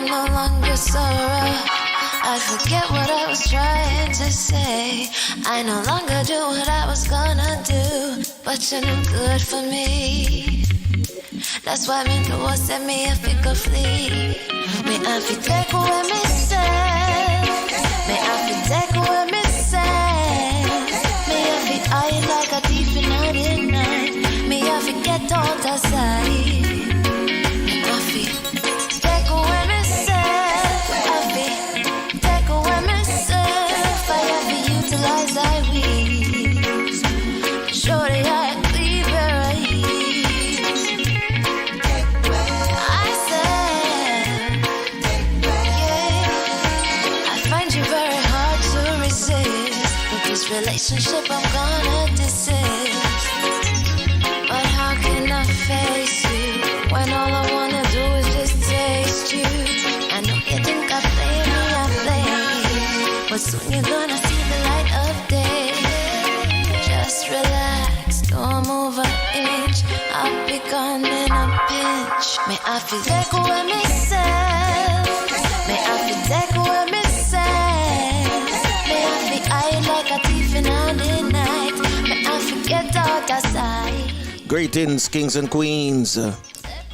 I'm no longer sorrow. I forget what I was trying to say. I no longer do what I was gonna do, but you're no good for me. That's why me know what set me a figure flee. Me have to take away me say. Me have to take away me say. Me have to hide like a thief in the night. Me have to get out of sight. Me have to take away me say. Have to take away me self. I have to utilize I weeds. Surely I leave where I ease. I said, yeah, I find you very hard to resist. With this relationship I'm gonna desist. But how can I face you when all I wanna do is just taste you? I know you think I play me, but soon you're gonna see the light of day. Just relax, don't move an inch. I'll be gone in a pinch. May I feel take away myself. May I feel take away myself. May I feel hide like a thief in the night. May I forget out of sight. Greetings, kings and queens.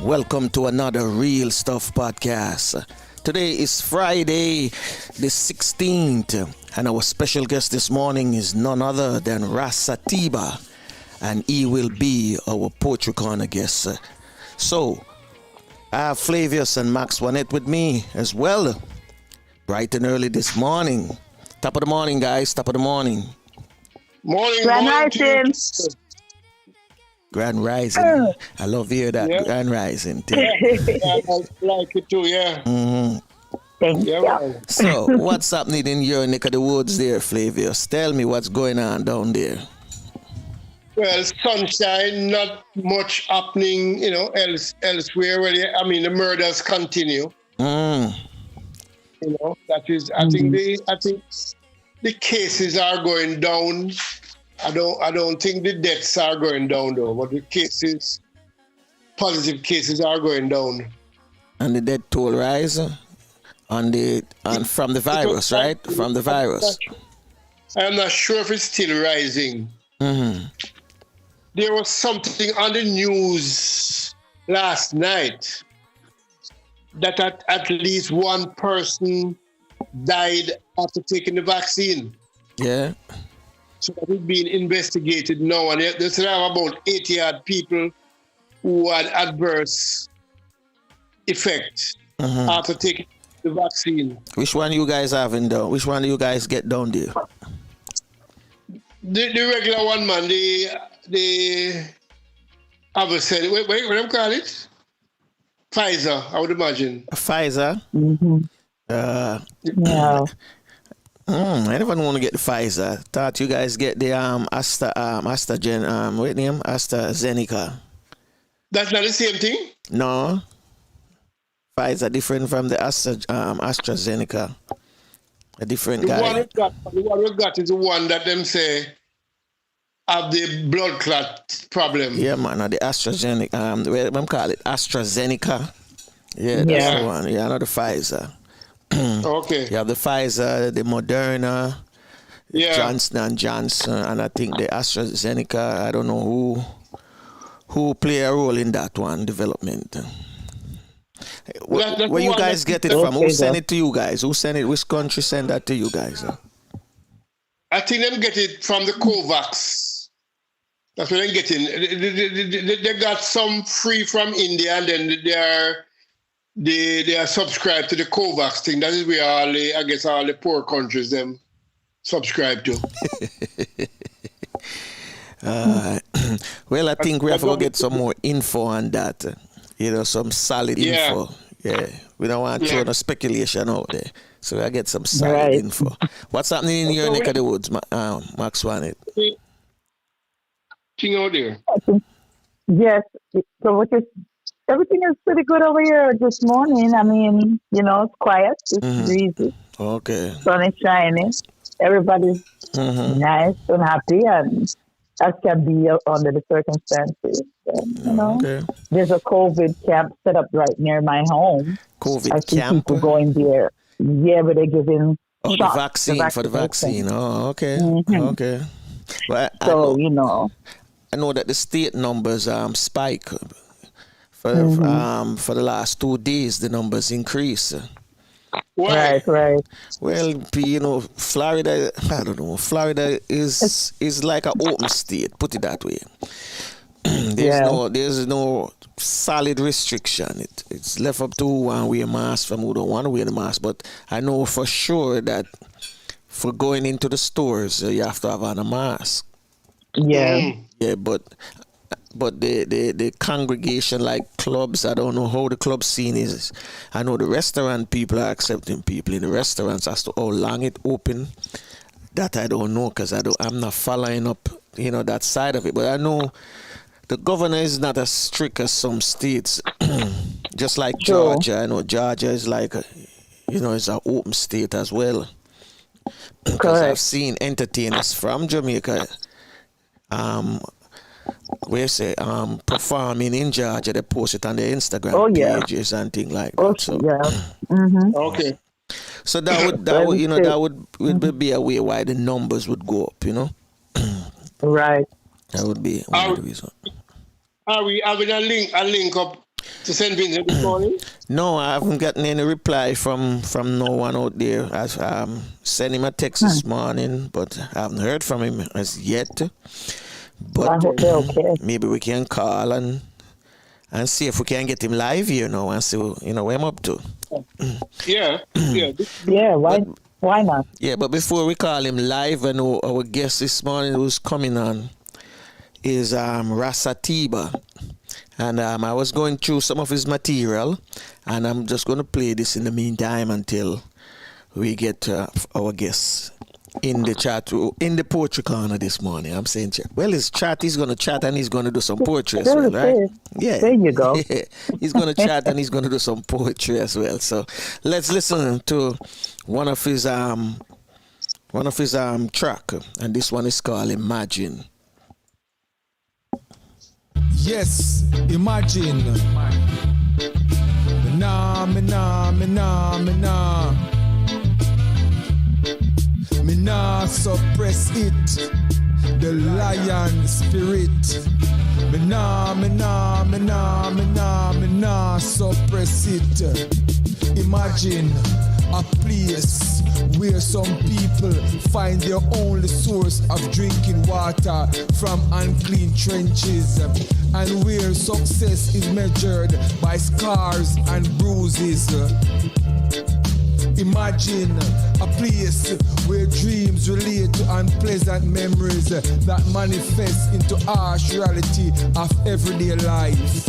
Welcome to another Real Stuff podcast. Today is Friday, the 16th, and our special guest this morning is none other than Ras Atiba, and he will be our Poetry Corner guest. So, I have Flavius and Max Juanette with me as well, bright and early this morning. Top of the morning, guys, top of the morning. Morning, Grand morning to you. Rising. Grand Rising. I love to hear that, Yeah. Grand Rising. Yeah, I like it too, yeah. Thank Yeah, you. man. So, what's happening in your neck of the woods there, Flavius? Tell me what's going on down there. Well, sunshine, not much happening, elsewhere. Really. I mean, the murders continue. Mm. That is. I think the cases are going down. I don't think the deaths are going down though, but the positive cases are going down. And the death toll rise from the virus, right? From the virus. I'm not sure if it's still rising. Mm-hmm. There was something on the news last night that at least one person died after taking the vaccine. Yeah. So that is being investigated now. And there's about 80 odd people who had adverse effect after taking the vaccine. Which one you guys having down? Which one do you guys get down there? The regular one, man, they have said, what do you call it? Pfizer, I would imagine. Pfizer? Yeah. I never want to get the Pfizer. Thought you guys get the AstraZeneca. That's not the same thing? No. Pfizer different from the AstraZeneca. A different guy. The one we got is the one that them say have the blood clot problem. Yeah, man. The AstraZeneca. What do call it? AstraZeneca. Yeah, that's the one. Yeah, not the Pfizer. Okay. You have the Pfizer, the Moderna, Johnson & Johnson, and I think the AstraZeneca. I don't know who play a role in that one development. Where you guys get it from? Who sent it to you guys? Who sent it? Which country sent that to you guys? I think them get it from the COVAX. That's what they're getting. They got some free from India, and then they are subscribed to the COVAX thing. That is where all the poor countries them subscribe to. Well, I think we have to get some more info on that. Some solid info. Yeah. We don't want to throw no speculation out there. So I get some solid info. What's happening in your neck of the woods, Max Juanette? Thing out there. Yes. So everything is pretty good over here this morning. I mean, it's quiet. It's breezy. Okay. Sun is shining. Everybody's nice and happy, and as can be under the circumstances. You know, Okay. there's a COVID camp set up right near my home. I COVID see camp. people going there. Yeah, but they're giving Oh, the shots, vaccine for the vaccine. Oh, okay. Mm-hmm. Okay. Well, So, you know. I know that the state numbers spike Mm-hmm. for the last 2 days. The numbers increase. Why? Right. Well, you know, Florida. I don't know. Florida is like an open state. Put it that way. There's no solid restriction. It's left up to who want to wear a mask from who don't want to wear the mask. But I know for sure that for going into the stores, you have to have on a mask. Yeah. Yeah, but the congregation like clubs, I don't know how the club scene is. I know the restaurant people are accepting people in the restaurants. As to how long it open, that I don't know, because I'm not following up, you know, that side of it. But I know the governor is not as strict as some states. Just like True. Georgia. I know Georgia is like it's an open state as well. Because I've seen entertainers from Jamaica performing in Georgia. They post it on their Instagram pages and things like that. So Okay. So that would be a way why the numbers would go up, you know. Right. That would be one of the reasons. Are we having a link up to St. Vincent this morning? No, I haven't gotten any reply from no one out there. I've sent him a text this morning, but I haven't heard from him as yet. But I hope they're okay. Maybe we can call and see if we can get him live here now and see what I'm up to. Yeah. Yeah, why not? Yeah, but before we call him live, I know our guest this morning who's coming on is Ras Atiba. And I was going through some of his material, and I'm just going to play this in the meantime until we get our guests in the chat, in the poetry corner this morning. I'm saying, well, he's going to chat and he's going to do some poetry as well, right? Yeah. There you go. Yeah. He's going to chat and he's going to do some poetry as well. So let's listen to one of his track, and this one is called Imagine. Yes, imagine. Me nah suppress it. The lion spirit. Me nah suppress it. Imagine a place where some people find their only source of drinking water from unclean trenches, and where success is measured by scars and bruises. Imagine a place where dreams relate to unpleasant memories that manifest into harsh reality of everyday life.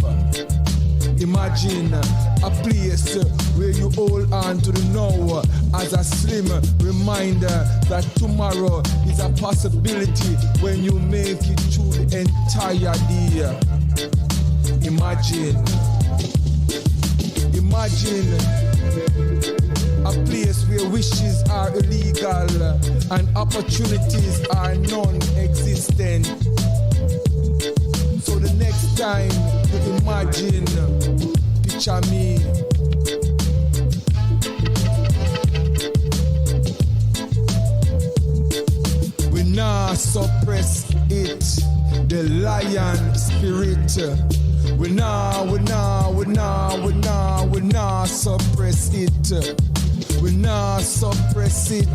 Imagine a place where you hold on to the now as a slim reminder that tomorrow is a possibility when you make it through the entire day. Imagine a place where wishes are illegal and opportunities are non-existent. So the next time you imagine, picture me. We nah suppress it, the lion spirit. We nah suppress it. We nah suppress it,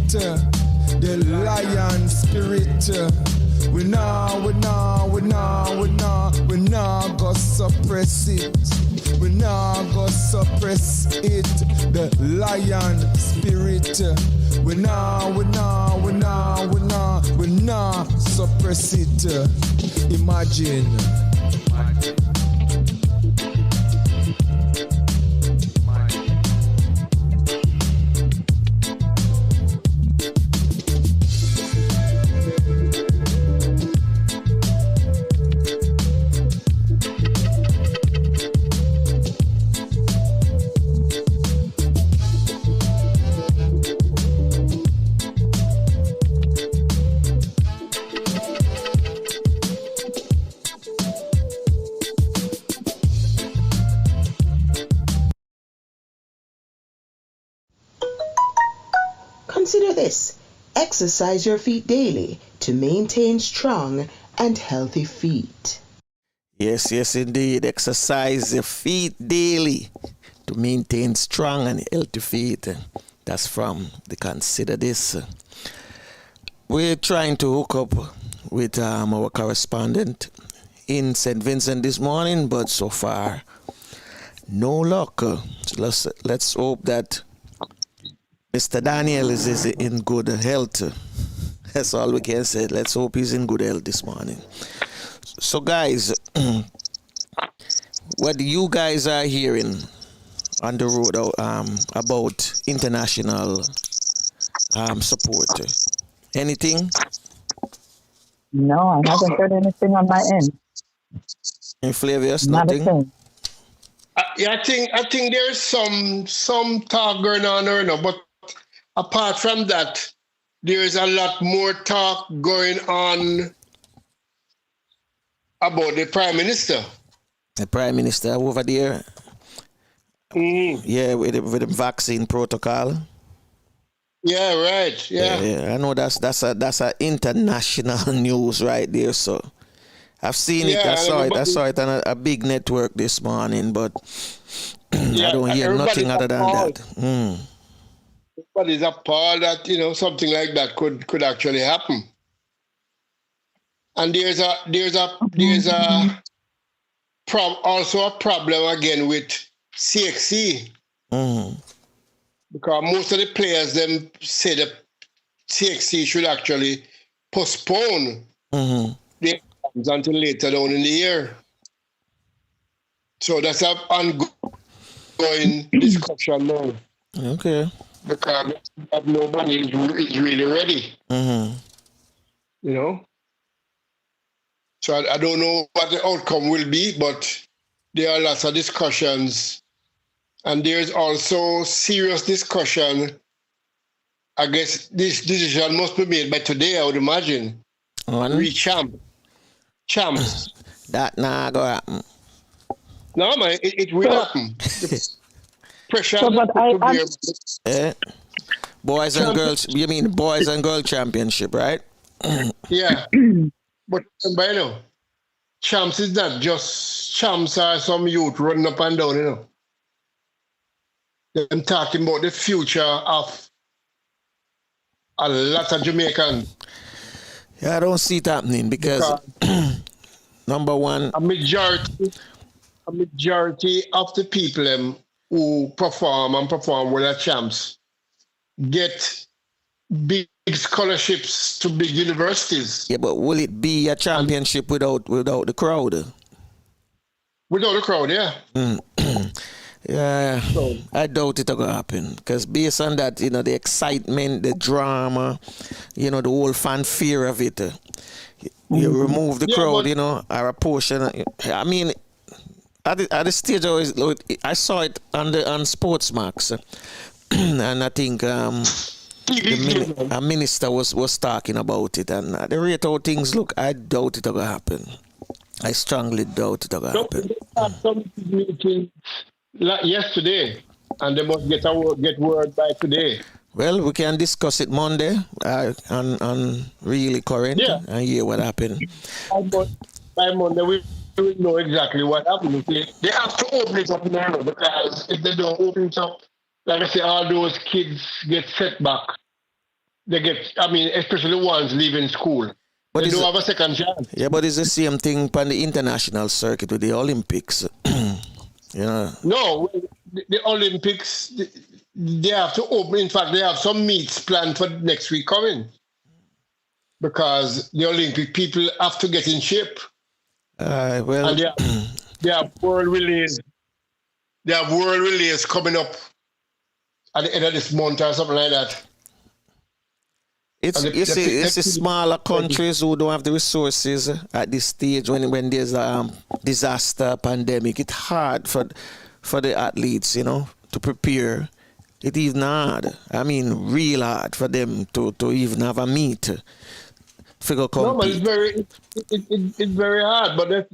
the lion spirit. We nah go suppress it. We nah go suppress it, the lion spirit. We nah suppress it. Imagine. Consider this. Exercise your feet daily to maintain strong and healthy feet. Yes, yes, indeed. Exercise your feet daily to maintain strong and healthy feet. That's from the Consider This. We're trying to hook up with our correspondent in St. Vincent this morning, but so far, no luck. So let's hope that Mr. Daniel is in good health. That's all we can say. Let's hope he's in good health this morning. So, guys, what you guys are hearing on the road about international support? Anything? No, I haven't heard anything on my end. In Flavius, Not nothing? a thing. Yeah, I think there's some talk going on there, but apart from that, there's a lot more talk going on about the Prime Minister. The Prime Minister over there? Yeah, with the vaccine protocol. Yeah, right. Yeah. I know that's a international news right there. So I've seen it. I saw it on a big network this morning, but I don't hear nothing other than that. Everybody's appalled that something like that could actually happen. And there's also a problem again with CXC. Because most of the players them say that CXC should actually postpone the exams until later on in the year. So that's an ongoing discussion now. Okay. Because nobody is really ready. So I don't know what the outcome will be, but there are lots of discussions. And there's also serious discussion. I guess this decision must be made by today, I would imagine. Champs. That not gonna happen. No, man, it will happen. Pressure. So, but boys and girls, you mean boys and girl championship, right? Yeah. But champs is not just champs are some youth running up and down, I'm talking about the future of a lot of Jamaicans. Yeah, I don't see it happening because number one, a majority of the people who perform well at champs get big scholarships to big universities. Yeah, but will it be a championship without the crowd? Without the crowd, yeah. Yeah, I doubt it'll happen because based on that, the excitement, the drama, the whole fanfare of it, you remove the crowd, or a portion. I mean, at the stage, I saw it on Sportsmax, and I think a minister was talking about it, and the rate how things look, I doubt it'll happen. I strongly doubt it'll happen. Some meetings yesterday, and they must get word by today. Well, we can discuss it Monday on Really Current and hear what happened. By Monday, we will know exactly what happened. They have to open it up now because if they don't open it up, like I say, all those kids get set back. They get, especially the ones leaving school. But they don't have a second chance. Yeah, but it's the same thing on the international circuit with the Olympics. No, the Olympics, they have to open. In fact, they have some meets planned for next week coming because the Olympic people have to get in shape. Well, and they have world relays. They have world relays coming up at the end of this month or something like that. It's the smaller countries who don't have the resources at this stage when there's a disaster, pandemic. It's hard for the athletes, to prepare. It's even hard. Real hard for them to even have a meet. Figure compete. No, but it's very hard. But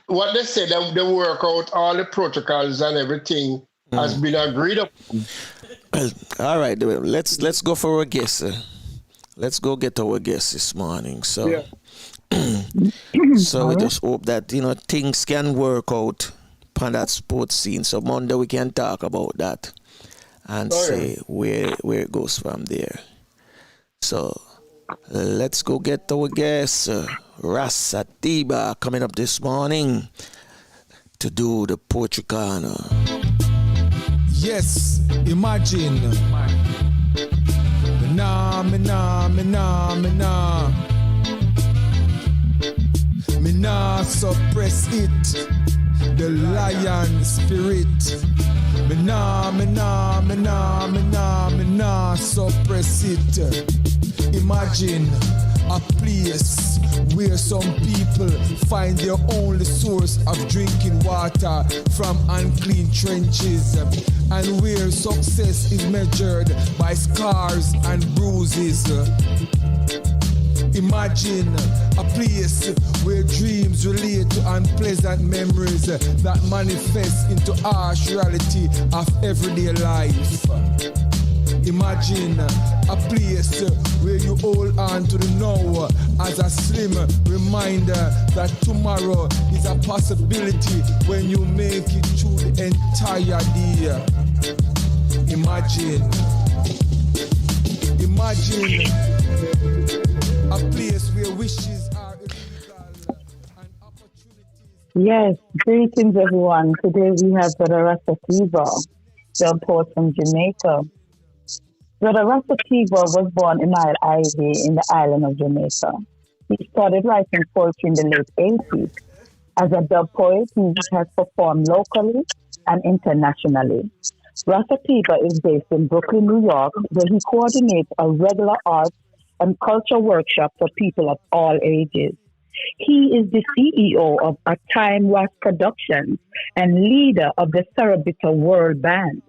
what they say, they work out all the protocols and everything has been agreed upon. All right, let's go for our guest. Let's go get our guest this morning. So, Yeah. so we All right. just hope that things can work out on that sports scene. So Monday we can talk about that and Oh, say where it goes from there. So let's go get our guest, Ras Atiba, coming up this morning to do the poetry corner. Yes, imagine. Me nah. Me nah suppress it. The lion spirit. Me nah suppress it. Imagine a place where some people find their only source of drinking water from unclean trenches, and where success is measured by scars and bruises. Imagine a place where dreams relate to unpleasant memories that manifest into harsh reality of everyday life. Imagine a place where you hold on to the now as a slim reminder that tomorrow is a possibility when you make it through the entire day. Imagine a place where wishes are illegal and opportunities. Yes, greetings everyone. Today we have Brother Ras Atiba, the poet from Jamaica. Brother Ras Atiba was born in Isle Ivy in the island of Jamaica. He started writing poetry in the late 80s. As a dub poet, he has performed locally and internationally. Ras Atiba is based in Brooklyn, New York, where he coordinates a regular arts and culture workshop for people of all ages. He is the CEO of A Time Was Productions and leader of the Sarabita World Band.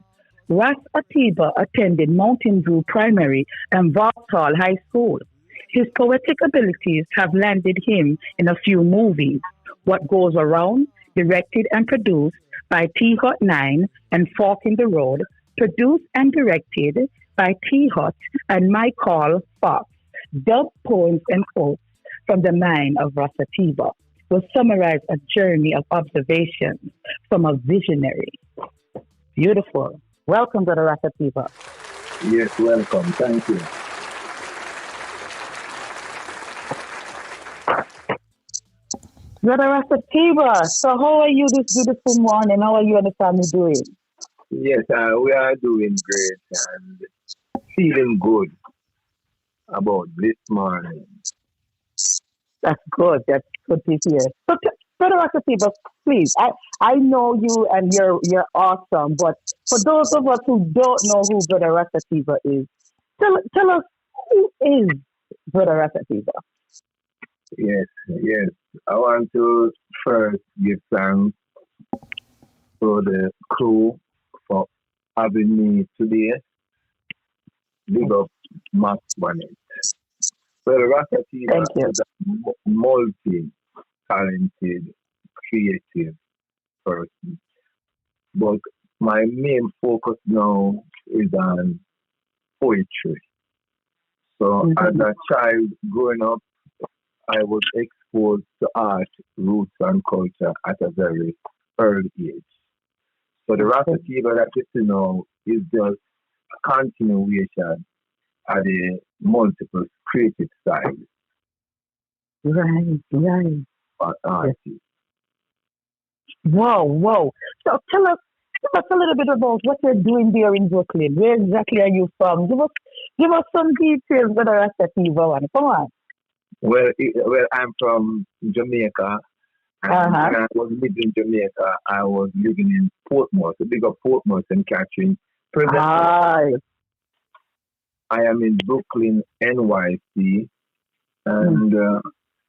Ras Atiba attended Mountain View Primary and Vauxhall High School. His poetic abilities have landed him in a few movies. What Goes Around, directed and produced by T Hot 9 and Fork in the Road, produced and directed by T Hot and Michael Fox. Dub poems and quotes from the mind of Ras Atiba will summarize a journey of observation from a visionary. Beautiful. Welcome, Brother Ras Atiba. Yes, welcome. Thank you. Brother Ras Atiba, so how are you this beautiful morning? How are you and the family doing? Yes, we are doing great and feeling good about this morning. That's good. That's good to hear. So, Brother Ras Atiba, please, I know you and you're awesome, but for those of us who don't know who Brother Ras Atiba is, tell us who is Brother Ras Atiba? Yes. I want to first give thanks to the crew for having me today. Big up Max Bonnet. Well, Ras Atiba is a multi-talented, creative person. But my main focus now is on poetry. So as a child growing up, I was exposed to art, roots, and culture at a very early age. So the Ras Atiba that you see now is just a continuation of the multiple creative styles Right. of art. Whoa. So tell us a little bit about what you're doing there in Brooklyn. Where exactly are you from? Give us some details, Brother Ras Atiba. Come on. Well, I'm from Jamaica, and when I was living in Jamaica, I was living in Portmore, the bigger Portmore and catching. Presently, I am in Brooklyn, NYC, and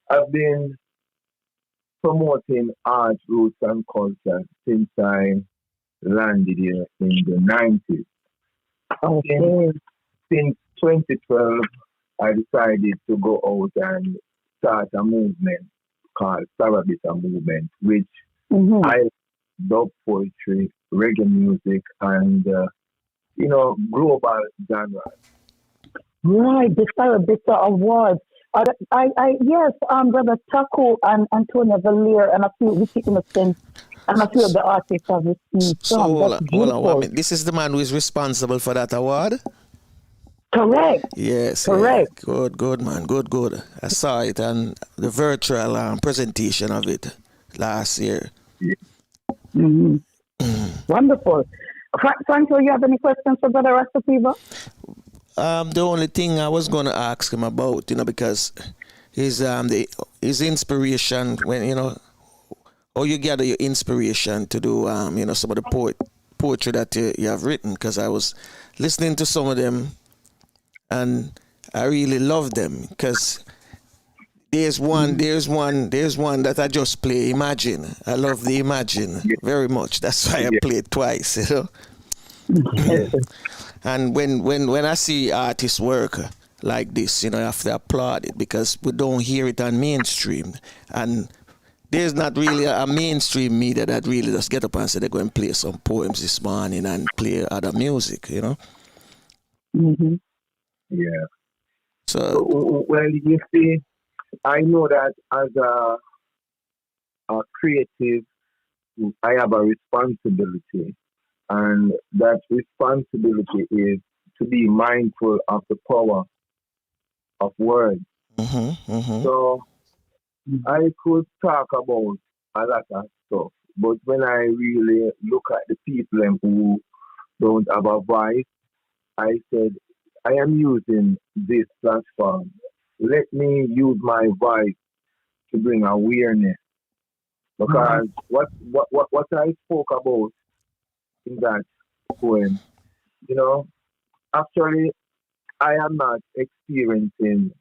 I've been promoting art, roots, and culture since I landed here in the 90s. Okay. Since 2012, I decided to go out and start a movement called Sarabita Movement, which I dub poetry, reggae music, and global genre. Right, the Sarah Bitter Award. Yes, Brother Taco and Antonio Valier and a few Wiki Innocent and a few of the artists have received So some. That's hold on. beautiful. This is the man who is responsible for that award. Correct. Yes, Correct. yeah. Good, man. Good. I saw it and the virtual presentation of it last year. Mm-hmm. Wonderful. Franco, you have any questions for Brother Ras Atiba? The only thing I was going to ask him about, because his inspiration when how you gather your inspiration to do some of the poetry that you have written, because I was listening to some of them and I really love them, because there's one that I just play, Imagine. I love the Imagine very much. That's why I play it twice, And when I see artists work like this, I have to applaud it, because we don't hear it on mainstream. And there's not really a mainstream media that really just get up and say they're going to play some poems this morning and play other music, Mm-hmm. Yeah. So, well, you see, I know that as a creative, I have a responsibility, and that responsibility is to be mindful of the power of words. So I could talk about a lot of stuff, but when I really look at the people who don't have a voice, I said, I am using this platform. Let me use my voice to bring awareness. Because what I spoke about in that poem, actually I am not experiencing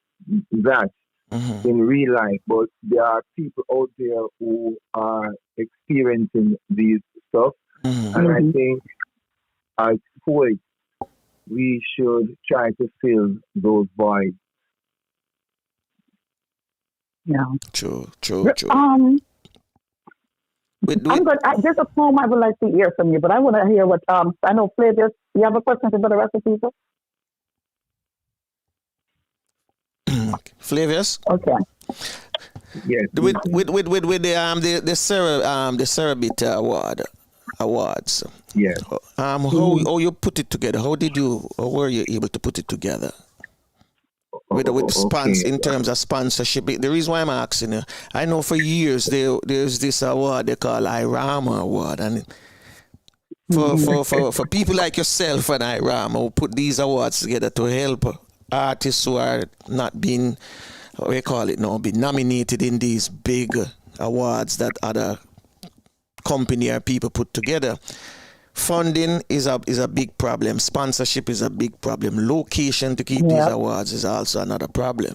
that in real life, but there are people out there who are experiencing these stuff. And I think as poets, we should try to fill those voids. Yeah. True. I'm good. There's a poem I would like to hear from you, but I want to hear what I know. Flavius, you have a question for the rest of people? Flavius? Okay. Yes. With the Sarah Bitter awards. Yes. How you put it together? How were you able to put it together? With in terms of sponsorship. The reason why I'm asking you, I know for years there's this award they call Irama Award, and for people like yourself and Irama who put these awards together to help artists who are not being, be nominated in these big awards that other company or people put together. Funding is a big problem. Sponsorship is a big problem. Location to keep these awards is also another problem.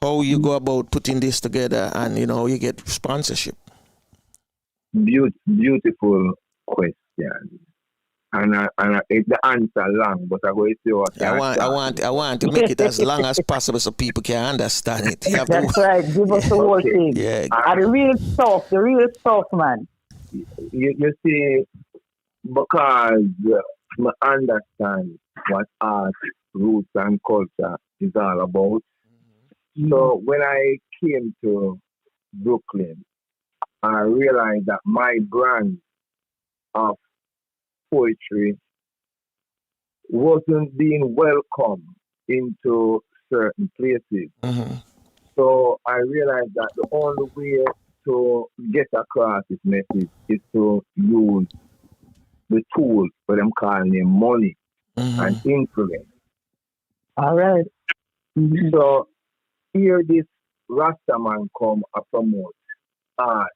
How you go about putting this together, and you get sponsorship? Beautiful question. And the answer long, but I go to see what I want to make it as long as possible so people can understand it. That's right. Give us the whole thing. Yeah. The real stuff, man. You see, because I understand what art, roots, and culture is all about. So when I came to Brooklyn, I realized that my brand of poetry wasn't being welcomed into certain places. So I realized that the only way to get across this message is to use the tools for them calling them money and influence. All right. So here this Rastaman come and promote art,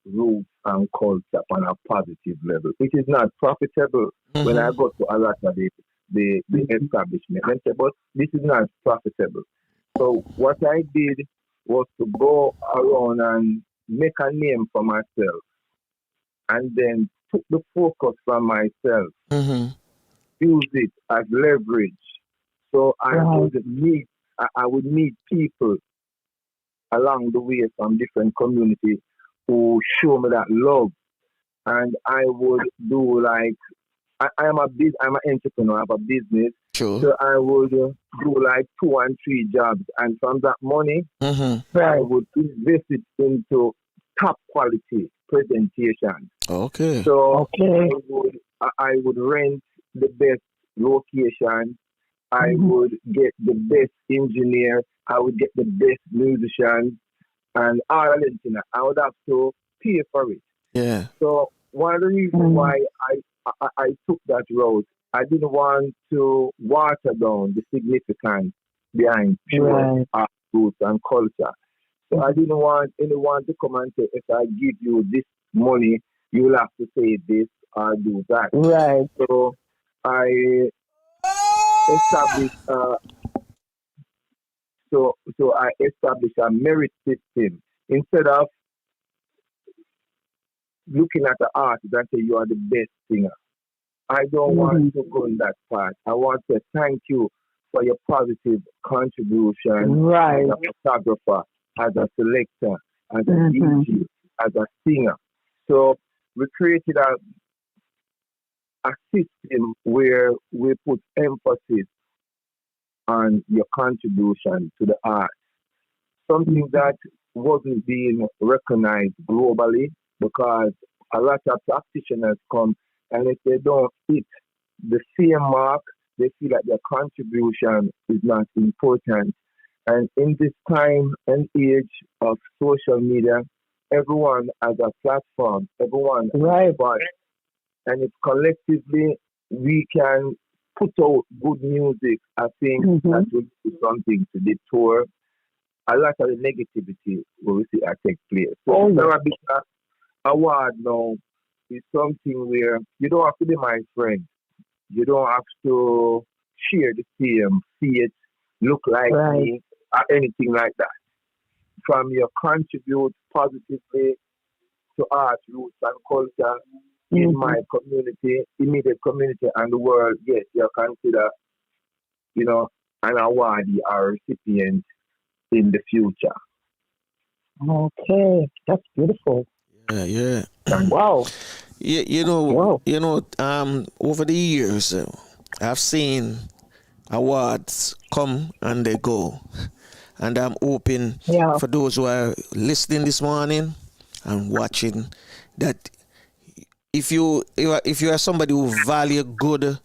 roots, and culture on a positive level, which is not profitable. When I go to a lot of the establishment, they say, but this is not profitable. So what I did was to go around and make a name for myself, and then took the focus from myself, use it as leverage. So I would meet people along the way from different communities who show me that love. And I would do like I'm an entrepreneur. I have a business. Sure. So I would do like 2 and 3 jobs, and from that money, I would invest it into top quality presentation. Okay. So I would rent the best location. I would get the best engineer. I would get the best musicians, and all of them. I would have to pay for it. Yeah. So one of the reasons why I took that route, I didn't want to water down the significance behind pure art, roots, and culture. So I didn't want anyone to come and say, if I give you this money, you will have to say this or do that. Right. So I established I established a merit system instead of looking at the artist and say you are the best singer. I don't want to go in that part. I want to thank you for your positive contribution as a photographer, as a selector, as a DJ, as a singer. So we created a system where we put emphasis on your contribution to the art. Something that wasn't being recognized globally, because a lot of practitioners come, and if they don't hit the same mark, they feel that their contribution is not important. And in this time and age of social media, everyone has a platform, everyone has a voice. And if collectively we can put out good music, I think that will do something to detour a lot of the negativity we see take place. So the award now is something where you don't have to be my friend. You don't have to share the same, see it, look like me, or anything like that. From your contribute positively to art, roots, and culture in my community, immediate community, and the world, yes, you're considered, an awardee or recipient in the future. Okay, that's beautiful. Yeah. Wow. Over the years, I've seen awards come and they go. And I'm hoping for those who are listening this morning and watching that if you are somebody who value good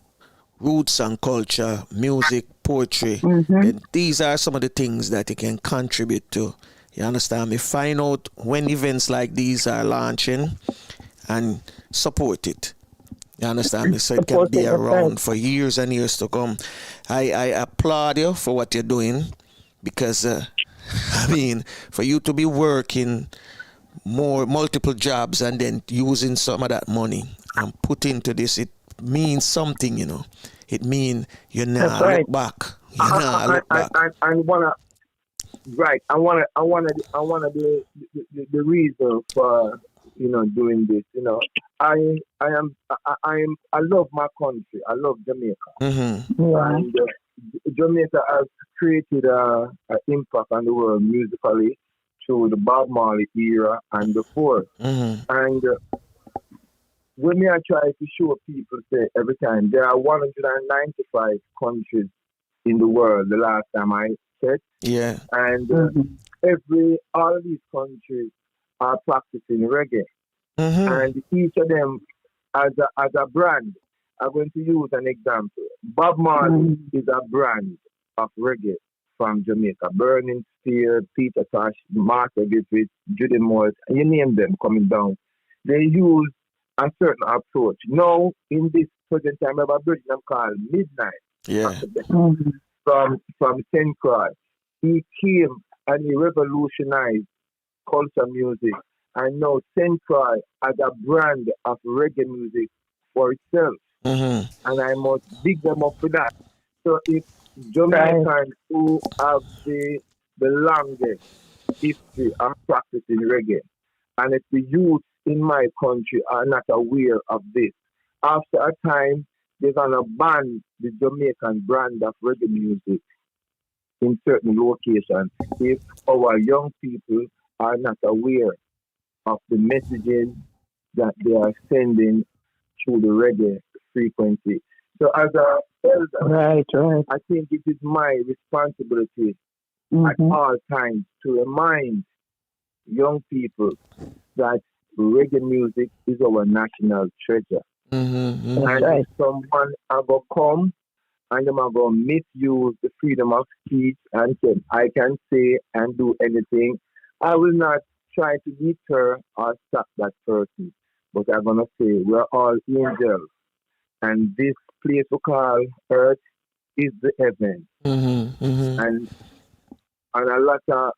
roots and culture, music, poetry, then these are some of the things that you can contribute to. You understand me? Find out when events like these are launching and support it. You understand me? So it can be around for years and years to come. I applaud you for what you're doing, because for you to be working multiple jobs and then using some of that money and put into this, it means something, It means you're not look back. You're not look back. I wanna be the reason for doing this. I love my country. I love Jamaica, and Jamaica has created an impact on the world musically through the Bob Marley era and before. And when I try to show people, say every time there are 195 countries in the world. The last time I checked, and all of these countries are practicing reggae, and each of them as a brand. I'm going to use an example. Bob Marley is a brand of reggae from Jamaica. Burning Spear, Peter Tosh, Martha Griffith, Judy Morris, and you name them coming down. They use a certain approach. Now, in this present time, I have a British called Midnight. From St. Croix. He came and he revolutionized culture music. And now St. Croix as a brand of reggae music for itself. And I must big them up for that. So if Jamaicans who have the longest history of practicing reggae, and if the youth in my country are not aware of this, after a time, they're going to ban the Jamaican brand of reggae music in certain locations if our young people are not aware of the messaging that they are sending through the reggae frequency. So as a elder, Right. I think it is my responsibility at all times to remind young people that reggae music is our national treasure. And if someone ever come and them are going to misuse the freedom of speech and say, I can say and do anything, I will not try to deter or stop that person. But I'm going to say, we're all angels. And this place we call earth is the heaven. And a lot of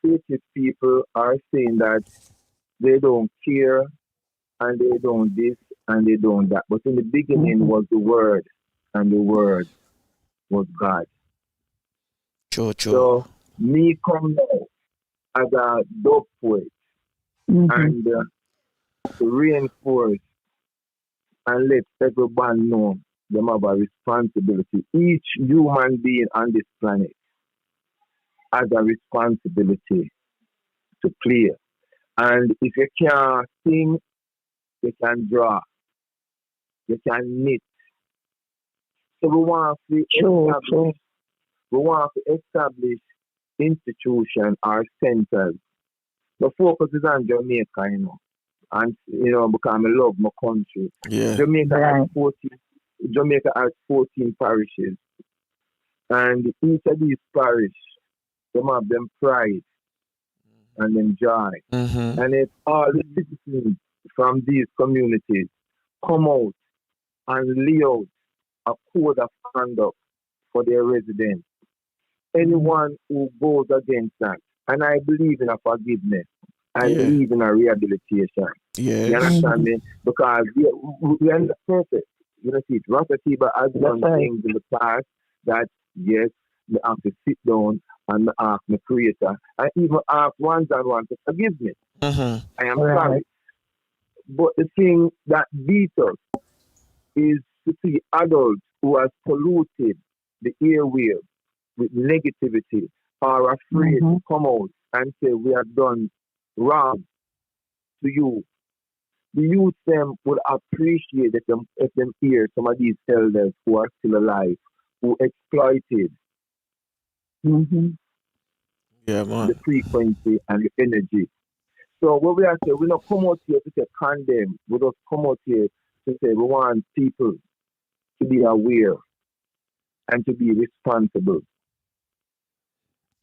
faithless people are saying that they don't care and they don't this and they don't that. But in the beginning was the Word, and the Word was God. So me come now as a dope poet and to reinforce and let everyone know them have a responsibility. Each human being on this planet has a responsibility to play. And if you can sing, you can draw, you can knit. So we want to establish institutions or centers. The focus is on Jamaica, and because I love my country. Yeah. Jamaica has 14 parishes, and each of these parishes, them have them pride and them joy. And if all the citizens from these communities come out and lay out a code of conduct for their residents, anyone who goes against that, and I believe in a forgiveness, I believe in a rehabilitation. You understand me? Because we are not perfect. You know, see, Ras Atiba has done things in the past that, yes, we have to sit down and ask the Creator, and even ask one to forgive me. I am sorry. But the thing that beats us is to see adults who have polluted the airwaves with negativity are afraid to come out and say we have done wrong to you. The youth them would appreciate if them hear some of these elders who are still alive, who exploited the frequency and the energy. So what we are saying, we don't come out here to say condemn. We just come out here to say we want people to be aware and to be responsible.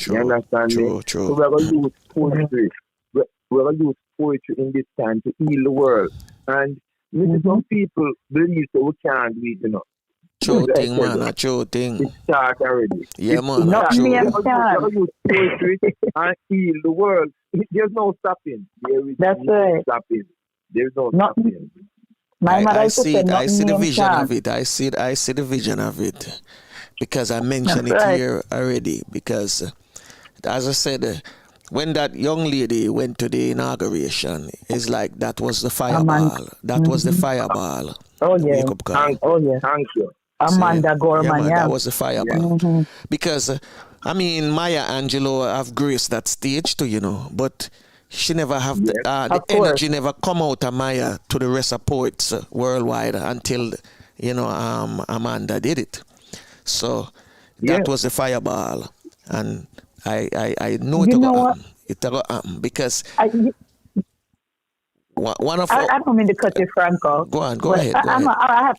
You understand me? So we're going to use poetry. We're going to use poetry in this time to heal the world. And some people believe that we can't do it, True thing, man. A true thing. It starts already. Yeah, man. Not me, We're going to use poetry and heal the world. There's no stopping. There is no stopping. There's no stopping. I see the vision of it. I see the vision of it. Because I mentioned it here already. Because, as I said, when that young lady went to the inauguration, it's like that was the fireball. That was the fireball. Oh, yeah. Wake-up call. Thank you. Amanda Gorman, that was the fireball. Because, Maya Angelou have graced that stage too, but she never have the energy never come out of Maya to the rest of poets worldwide until, Amanda did it. So that was the fireball. And I know it because one of I don't mean to cut you, Franco. Go ahead. I have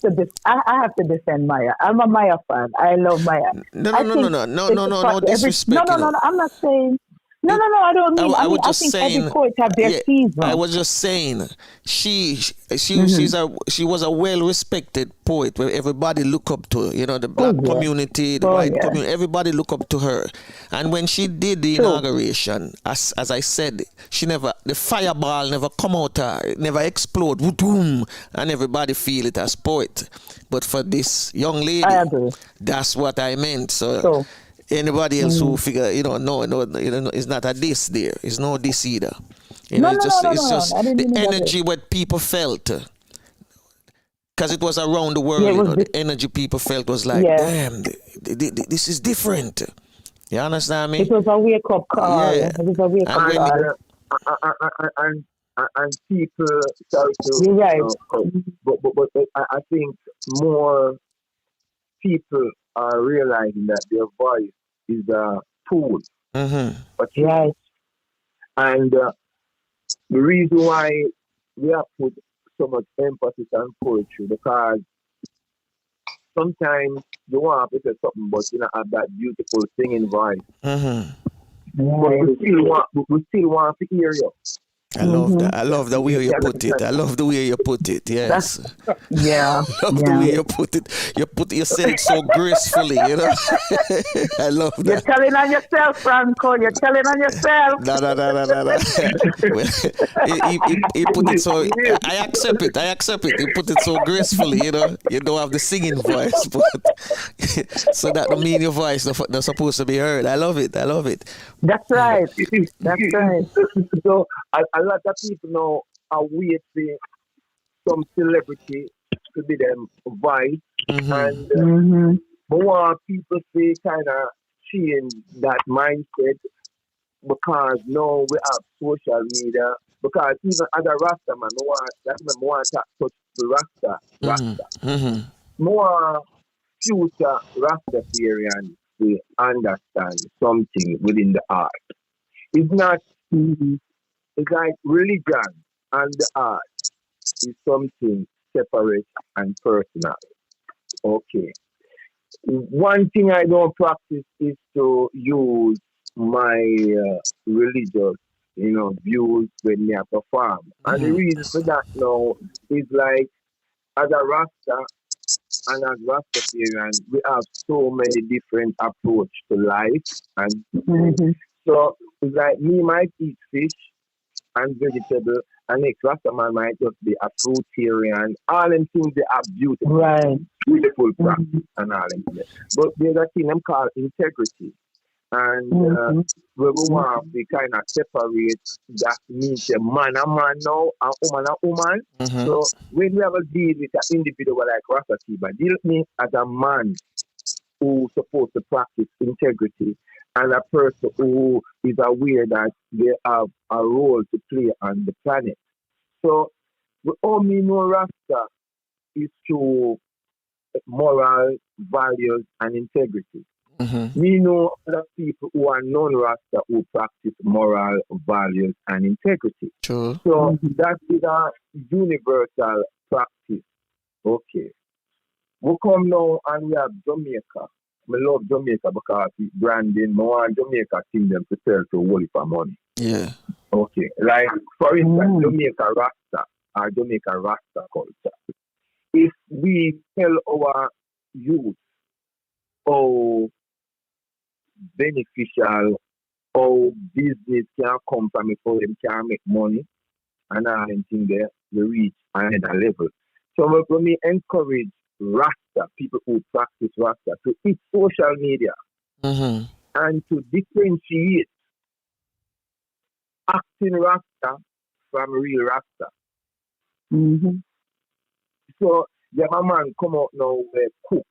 to defend Maya. I'm a Maya fan. I love Maya. No disrespect. No. I'm not saying. No, I don't mean. I think every poet have their season. I was just saying, she was a well-respected poet where everybody look up to her. The black community, the white community, everybody look up to her. And when she did the inauguration, as I said, the fireball never come out her, it never explode, boom, and everybody feel it as poet. But for this young lady, I agree. That's what I meant. So anybody else who figure, no, it's not a diss there. It's no diss either. It's just the energy what people felt. Because it was around the world, the energy people felt was like, damn, this is different. You understand me? It was a wake-up call. It was a wake-up call. and people, sorry to, You're right. but I think more people are realizing that their voice is a tool for change. Right. And the reason why we have put so much emphasis on poetry, because sometimes you want to say something, but you don't have that beautiful singing voice. But we still want to hear you. I love that. I love the way you put it. I love the way you put it. Yes. Yeah. I love the way you put it. You said it so gracefully, you know. I love that. You're telling on yourself, Franco. You're telling on yourself. No. Well, he put it so. I accept it. He put it so gracefully, you know. You don't have the singing voice, but so that don't mean your voice not supposed to be heard. I love it. That's right. That's right. So a lot of people now are waiting some celebrity to be them voice, and more people say kind of change that mindset, because now we have social media. Because even as a Rasta man, I want to touch the Rasta. More future Rastafarians will understand something within the art. It's not. It's like religion and the art is something separate and personal. Okay. One thing I don't practice is to use my religious, views when I perform. And the reason for that now is like, as a Rasta and as Rastafarian, we have so many different approach to life. And so it's like me might eat fish and vegetable, and next Rastaman might just be a fruitarian. All them things, they are beautiful, beautiful practice and all them things. But there's a thing them called integrity. And we want to kind of separate that means a man now, a woman. So when we have a deal with an individual like Ras Atiba, deal with me as a man who's supposed to practice integrity, and a person who is aware that they have a role to play on the planet. So, all me know Rasta is through moral, values, and integrity. We know other people who are non-Rasta who practice moral, values, and integrity. True. So, that is a universal practice. Okay. We come now and we have Jamaica. I love Jamaica because it's branding. I want Jamaica team them to sell to whole for money. Yeah. Okay. Like, for instance, Jamaica Rasta or Jamaica Rasta culture. If we tell our youth how beneficial, how business can come from it, how them can make money, and all them things there, we reach another level. So when we encourage Rasta, people who practice Rasta, to hit social media and to differentiate acting Rasta from real Rasta. So the man come out now with cook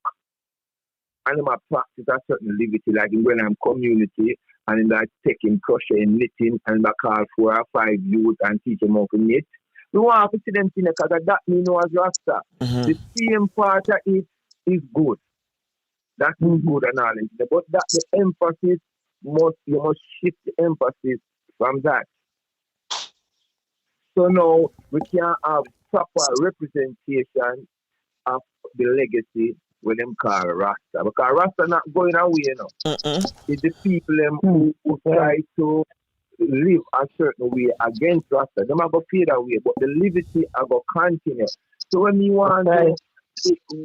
and him practice a certain liberty, like in when I'm community and in that taking crochet and knitting and I call 4 or 5 youth and teach them how to knit. We want to see them things because that me know as Rasta. The same part of it is good. That is good and all. But that the emphasis you must shift the emphasis from that. So now we can have proper representation of the legacy when them call Rasta. Because Rasta not going away, It's the people who try to live a certain way against Rasta. Them are going to fade away, but the liberty are going to continue. So when you want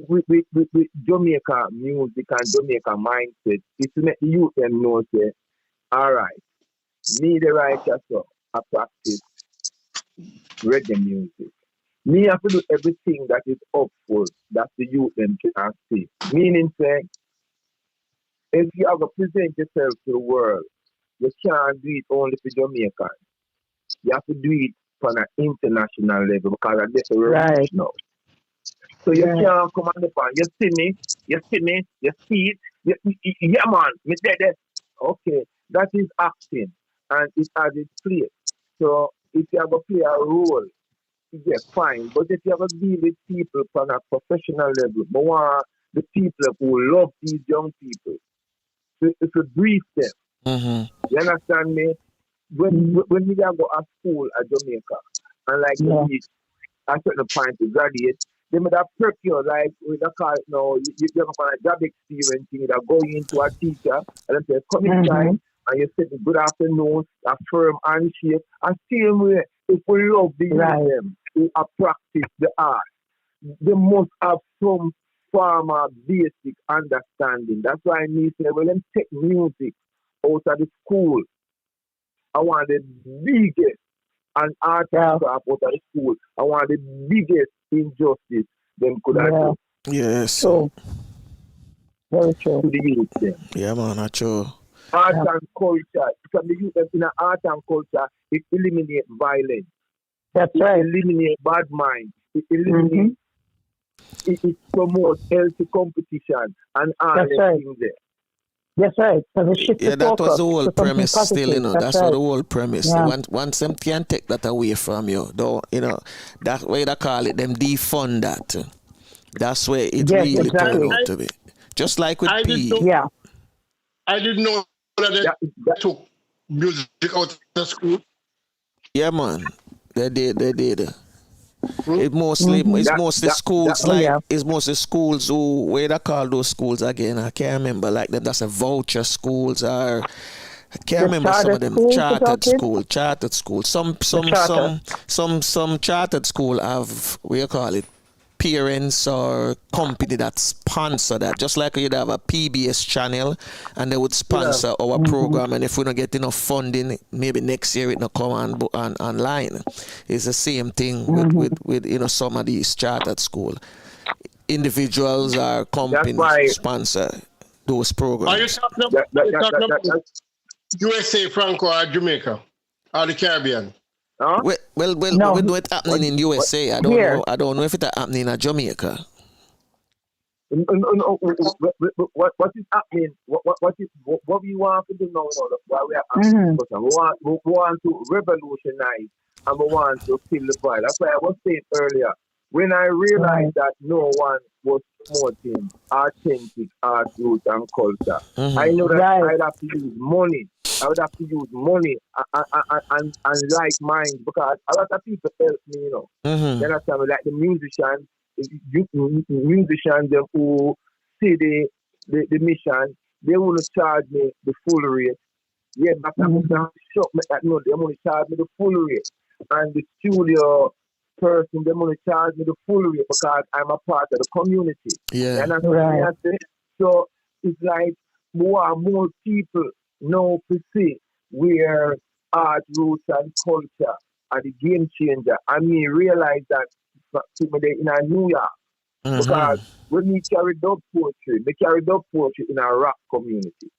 with Jamaica music and Jamaica mindset, it's to make the youth them know, say, all right, me the righteous, I practice reggae music. Me have to do everything that is upful, that the youth them can see. Meaning, say, if you have to present yourself to the world, you can't do it only for Jamaicans. You have to do it on an international level because that's the right now. So you can't come on the pan. You see me, you see it. Yeah, man, me dead. Okay, that is acting and it has its place. So if you have to play a role, yeah, fine. But if you have to deal with people on a professional level, but want the people who love these young people, to brief them. You understand me? When we go to school at Jamaica, and like you reach a certain point to graduate, they might have prep you, like with a call, you have a job experience, you are going into a teacher, and then come inside, and you say good afternoon, a firm handshake, and same way, if we love them who are practice the art, they must have some form of basic understanding. That's why I need to say, well, let's take music out of the school. I want the biggest and art and craft out of the school. I want the biggest injustice them could have done. Yes. So, very true. To the youth then. Yeah, man, that's true. Art and culture. Because the youth in art and culture, it eliminates violence. That's right. It eliminates bad mind. It eliminates, it promotes healthy competition and all That's right. things there. That's right. Yeah, that was the whole premise still, you know. That's right. what the whole premise. Yeah. Once them can take that away from you, though, you know, that way they call it, them defund that. That's where it really turned out to be. Just like with P. I didn't know that they took music out of the school. Yeah, man. They did. It's mostly schools it's mostly schools who where they call those schools again. I can't remember, like them. That's a voucher schools or I can't remember some of them. Chartered school. Some chartered school have what you call it, parents or company that sponsor that. Just like you'd have a PBS channel and they would sponsor our program, and if we don't get enough funding, maybe next year it not come on online. It's the same thing with you know some of these chartered school. Individuals or companies sponsor those programs. Are you talking about USA, Franco, or Jamaica, or the Caribbean? Huh? Well, we know it happening in USA. I don't know if it's happening in Jamaica. What is happening? What we want to do now? Why we are asking questions. We want to revolutionize and we want to fill the void. That's why I was saying earlier. When I realized that no one was promoting authentic art, roots, and culture, I know that I'd have to use money. I would have to use money and like minds, because a lot of people help me, you know. You understand me? Like the musicians them who see the mission, they want to charge me the full rate. Yeah, but I'm shocked that no, they want to charge me the full rate. And the studio person, they want to charge me the full rate because I'm a part of the community. Yeah. And that's so it's like more people know to see where art, roots, and culture are the game changer. I mean, realize that in New York, because when we carry dub poetry, in a rap community.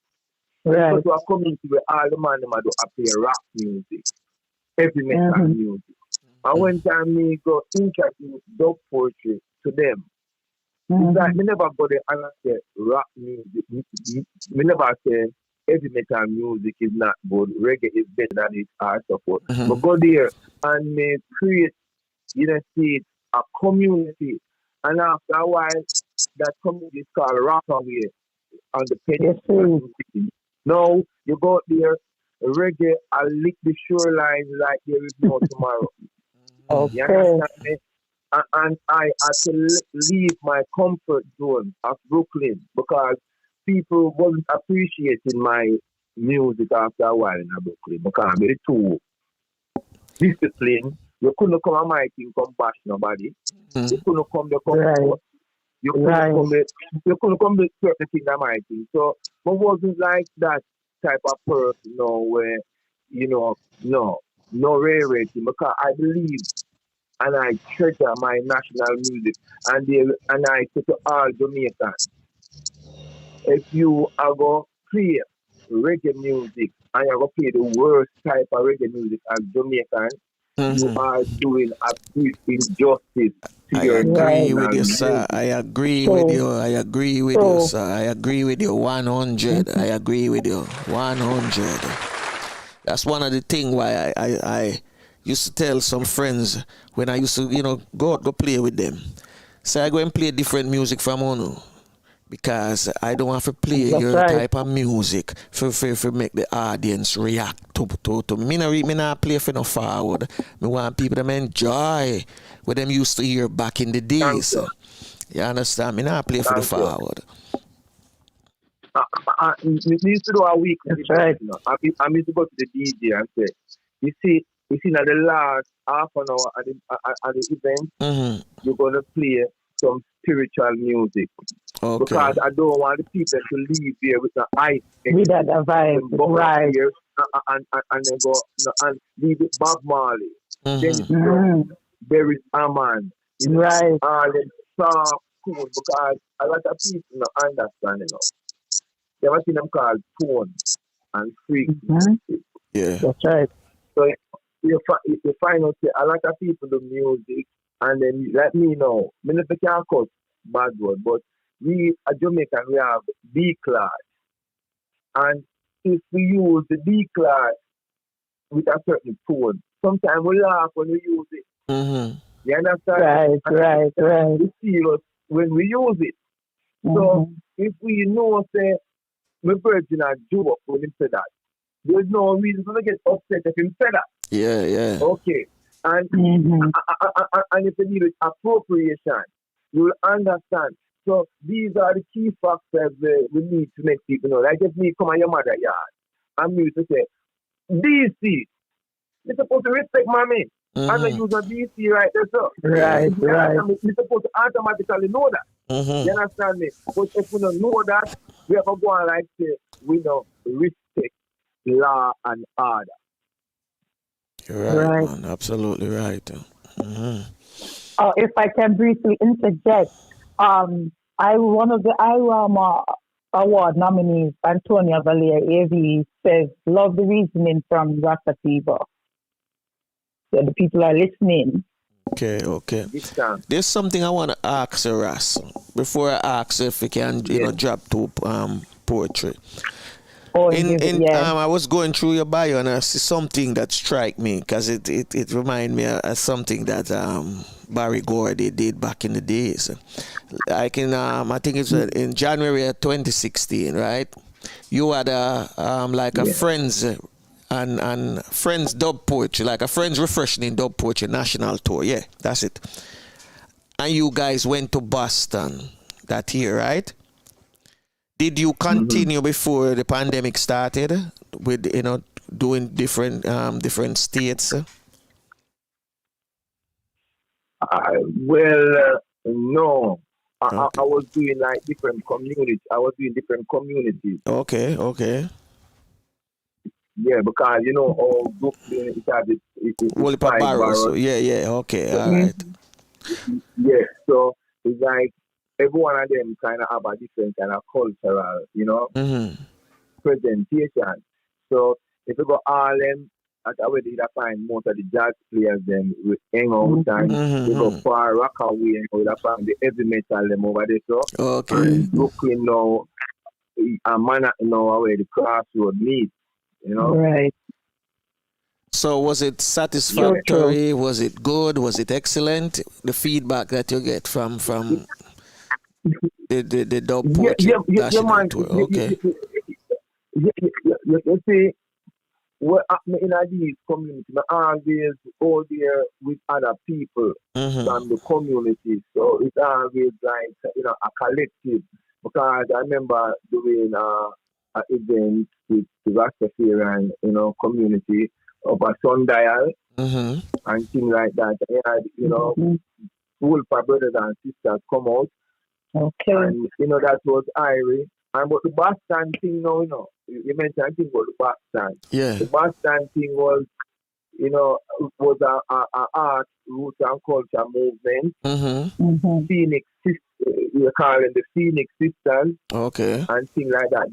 Right. Because we are community where all the man do play rap music, heavy metal music. And when time me go introduce dub poetry to them, it's like me never go there and say rap music. Me never say heavy metal music is not good, reggae is better than its art support. But go there and me create, a community. And after a while, that community is called Rockaway on the penny. Now, you go there, reggae, I lick the shoreline like there is no tomorrow. You understand me? And I had to leave my comfort zone of Brooklyn because people wasn't appreciating my music after a while in Brooklyn because I'm very too disciplined. You couldn't come on my team, come bash nobody. You couldn't come there, you couldn't come to certain things on my team. So I wasn't like that type of person, where, no rating, because I believe and I treasure my national music. And I say to all Jamaicans, if you are going to play reggae music and you're going to play the worst type of reggae music as Jamaicans, you are doing a great injustice to your national I agree with you, sir. I agree with you, sir. I agree with you 100. I agree with you 100. That's one of the things why I used to tell some friends when I used to, go out, go play with them. So I go and play different music from Ono. Because I don't have to play That's your right. type of music for make the audience react to me. Me not play for no forward. Me want people to enjoy what them used to hear back in the days. You understand? Me not play for the forward. We used to do a week. That's right. I used to go to the DJ and say, you see, now the last half an hour at the event, you're gonna play some spiritual music. Okay. Because I don't want the people to leave here with the ice. With that vibe, right? Here, and then go and leave it Bob Marley. Then there is Aman. Right. And then soft cool, because a lot of people don't understand, They have seen them called tone and freak. Yeah. That's right. So you find out a lot of people do music, and then let me know. I mean, if I can't cut bad word, but we at Jamaican we have B class, and if we use the B class with a certain tone, sometimes we laugh when we use it. You understand? Right. We serious when we use it. So if we know, say, my virgin are Joe up when him say that, there's no reason to get upset if him say that. Yeah. Okay. And and if you need appropriation, you'll understand. So these are the key factors we need to make people know. Like if me come on your mother yard, I'm used to say, DC, you're supposed to respect mommy. And I use a DC right there, so. Right. You're supposed to automatically know that. You understand me? But if we don't know that, we have to go on like say, we don't respect law and order. You're right, man. Absolutely right. If I can briefly interject, one of the IRAMA award nominees, Antonia Valia AV, says, "Love the reasoning from Ras Atiba." So the people are listening. Okay. There's something I want to ask Ras before I ask if we can, drop to poetry. I was going through your bio and I see something that struck me because it reminded me of something that Barry Gordy did back in the days. I think it's in January of 2016, right? You had a friends and friends dub poetry, like a friends refreshing dub poetry national tour. Yeah, that's it. And you guys went to Boston that year, right? Did you continue before the pandemic started with doing different states? No. I was doing like different communities. I was doing different communities. Okay. Yeah, because all Brooklyn it has it's five boroughs. So yeah. Okay, all right. Yeah, so it's like every one of them kind of have a different kind of cultural, presentation. So if you go Harlem, at where you find most of the jazz players them with hang out and you go far Rockaway and you find the heavy metal them over there. So and Brooklyn now, a man now where the crossroad meet, Right. So was it satisfactory? Was it good? Was it excellent? The feedback that you get from the dub poetry national tour. Okay. You see, what in these communities, I always go there with other people from the community. So it's always like a collective. Because I remember doing an event with the Rastafarian community of a sundial and things like that. And Wolf brothers and sisters come out. Okay. And that was Irie. And but the Boston thing now, you mentioned I think about the Boston. Yeah. The Boston thing was, was a art, roots and culture movement. Phoenix, we call them the Phoenix Sisters. Okay. And things like that.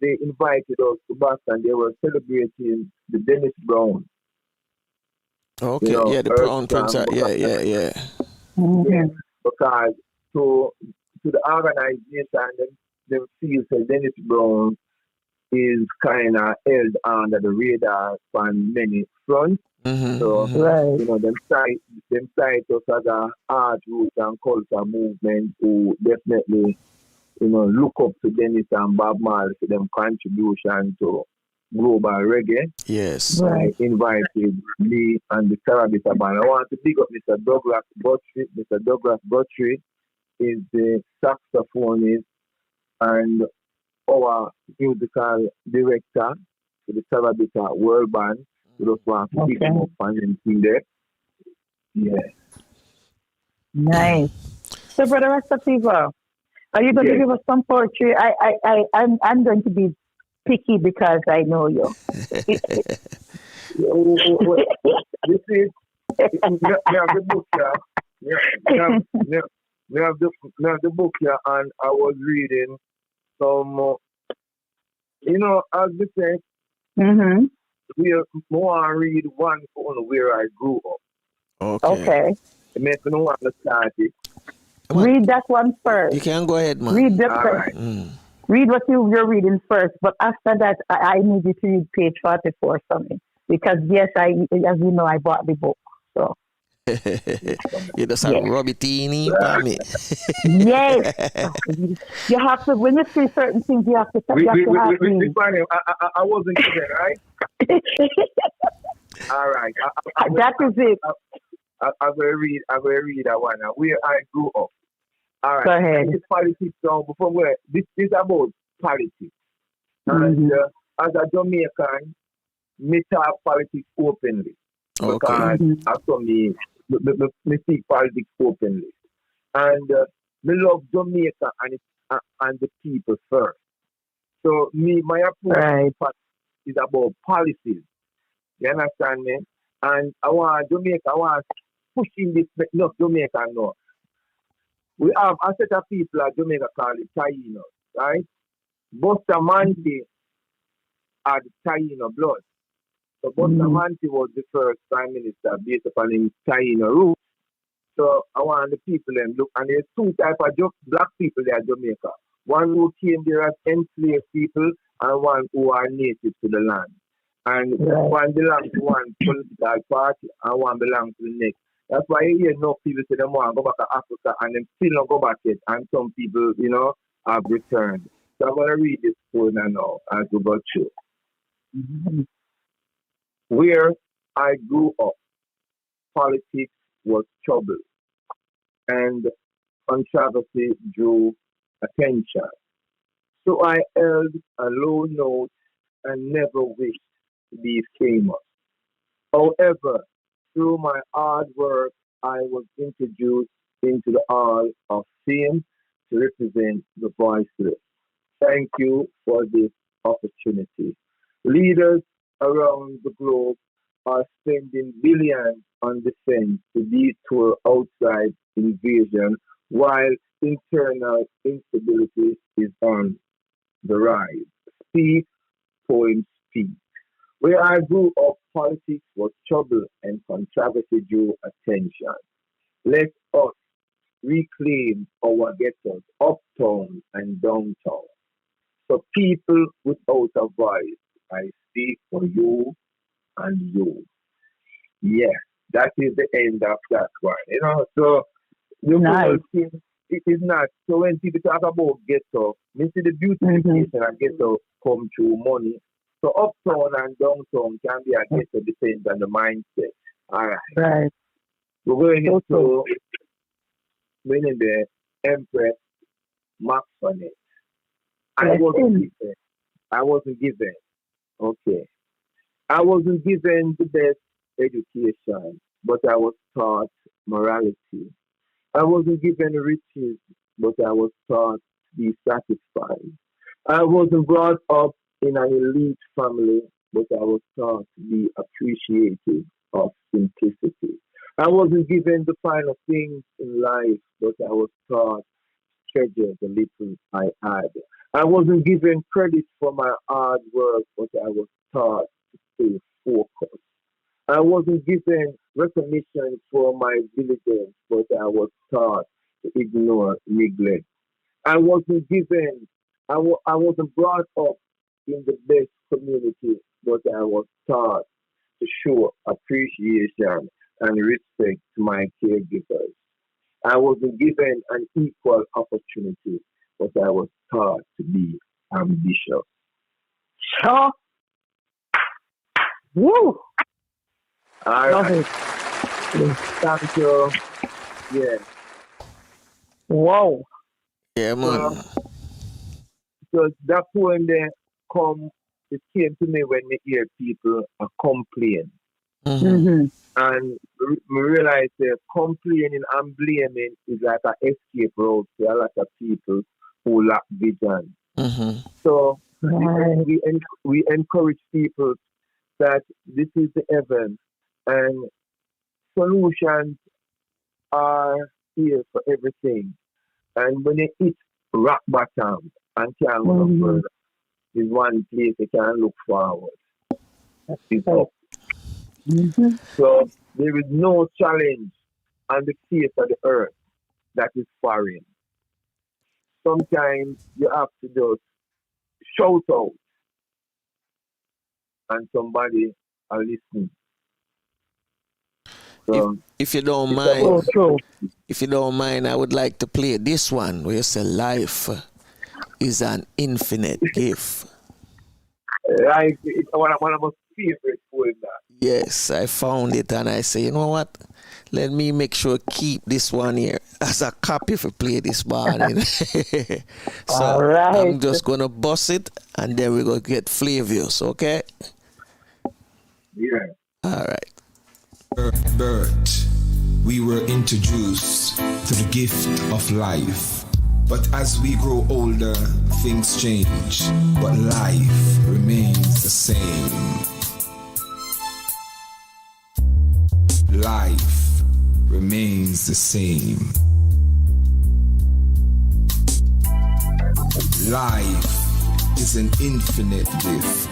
They invited us to Boston. They were celebrating the Dennis Brown. Okay. The Brown Prince. Yeah. Yeah. Because to the organization, them feel that Dennis Brown is kind of held under the radar on many fronts. So, Right. them cite us as a art, root, and culture movement who definitely, look up to Dennis and Bob Marley for them contribution to global reggae. Yes. Right. I invited me and the Carabita band. I want to big up Mr. Douglas Guthrie. Mr. Douglas Guthrie is the saxophonist and our musical director for the Carabita World Band. We just want to big him up and everything there. Yeah. Nice. So, Brother Ras Atiba, are you going to Yes. give us some poetry? I'm going to be picky because I know you. This is we have the book here. We have the book here, and I was reading some. As we say, Mm-hmm. we want to read one on where I grew up. Okay. It makes me want to start it. Read that one first. You can go ahead, man. Read the All first. right. Read what you're reading first, but after that, I need you to read page 44 for me. Because, yes, as you know, I bought the book. So, You just have rub it in for me. yes. You have to, when you see certain things, you have to We have find him. I wasn't given, right? All right. That is it. I will read that one now. Where I grew up. All right. Go ahead. This is politics song. Before this is about politics. And as a Jamaican, me talk politics openly. Because I saw me speak politics openly. And me love Jamaica and the people first. So my approach is about policies. You understand me? And I want pushing this, not Jamaica, no. We have a set of people at Jamaica called the Taínos, right? Bustamante had Taíno blood. So Bustamante was the first prime minister based upon his Taíno roots. So I want the people them look, and there's two types of black people there in Jamaica. One who came there as enslaved people, and one who are native to the land. And one belongs to one political party, and one belongs to the next. That's why you hear no people say they want to go back to Africa, and them still don't go back yet. And some people, have returned. So I'm going to read this poem now as we go through. Where I grew up, politics was trouble, and controversy drew attention. So I held a low note and never wished to be famous. However, through my hard work, I was introduced into the Hall of Fame to represent the voiceless. Thank you for this opportunity. Leaders around the globe are spending billions on defense to detour outside invasion while internal instability is on the rise. Speak, poems speak. Where I grew up, politics was trouble and controversy drew attention. Let us reclaim our ghettos, uptown and downtown. So people without a voice, I speak for you and you. Yes, that is the end of that one. So the whole thing, it is not. So when people talk about ghetto, we see the beautification of ghetto come through money. So uptown and downtown can be a ghetto, depends on the mindset. All right. Right. We're going into winning the Empress Maxonet. I wasn't given. Okay. I wasn't given the best education, but I was taught morality. I wasn't given riches, but I was taught to be satisfied. I wasn't brought up in an elite family, but I was taught to be appreciative of simplicity. I wasn't given the finer things in life, but I was taught to treasure the little I had. I wasn't given credit for my hard work, but I was taught to stay focused. I wasn't given recognition for my diligence, but I was taught to ignore neglect. I wasn't given, I wasn't brought up in the best community, but I was taught to show appreciation and respect to my caregivers. I wasn't given an equal opportunity, but I was taught to be ambitious. Oh. Woo! All Love right. it. Thank you. Yeah. Wow. Yeah, man. So that poem there it came to me when I hear people complain. Mm-hmm. And I realize that complaining and blaming is like an escape route to a lot of people who lack vision. Mm-hmm. So Right. we encourage people that this is the heaven and solutions are here for everything. And when you hit rock bottom and can't go no further, is one place you can look forward. That is up. Mm-hmm. So there is no challenge on the face of the earth that is foreign. Sometimes you have to just shout out and somebody are listening. So If you don't it's mind, if you don't mind, I would like to play this one where you say life is an infinite gift. Life is one of my favorite poems. Yes, I found it and I say, you know what? Let me make sure keep this one here as a copy if we play this morning. So All right. I'm just gonna bust it and then we're gonna get flavors, okay? Yeah. All right. Birth, we were introduced to the gift of life. But as we grow older, things change, but life remains the same. Life remains the same. Life is an infinite gift.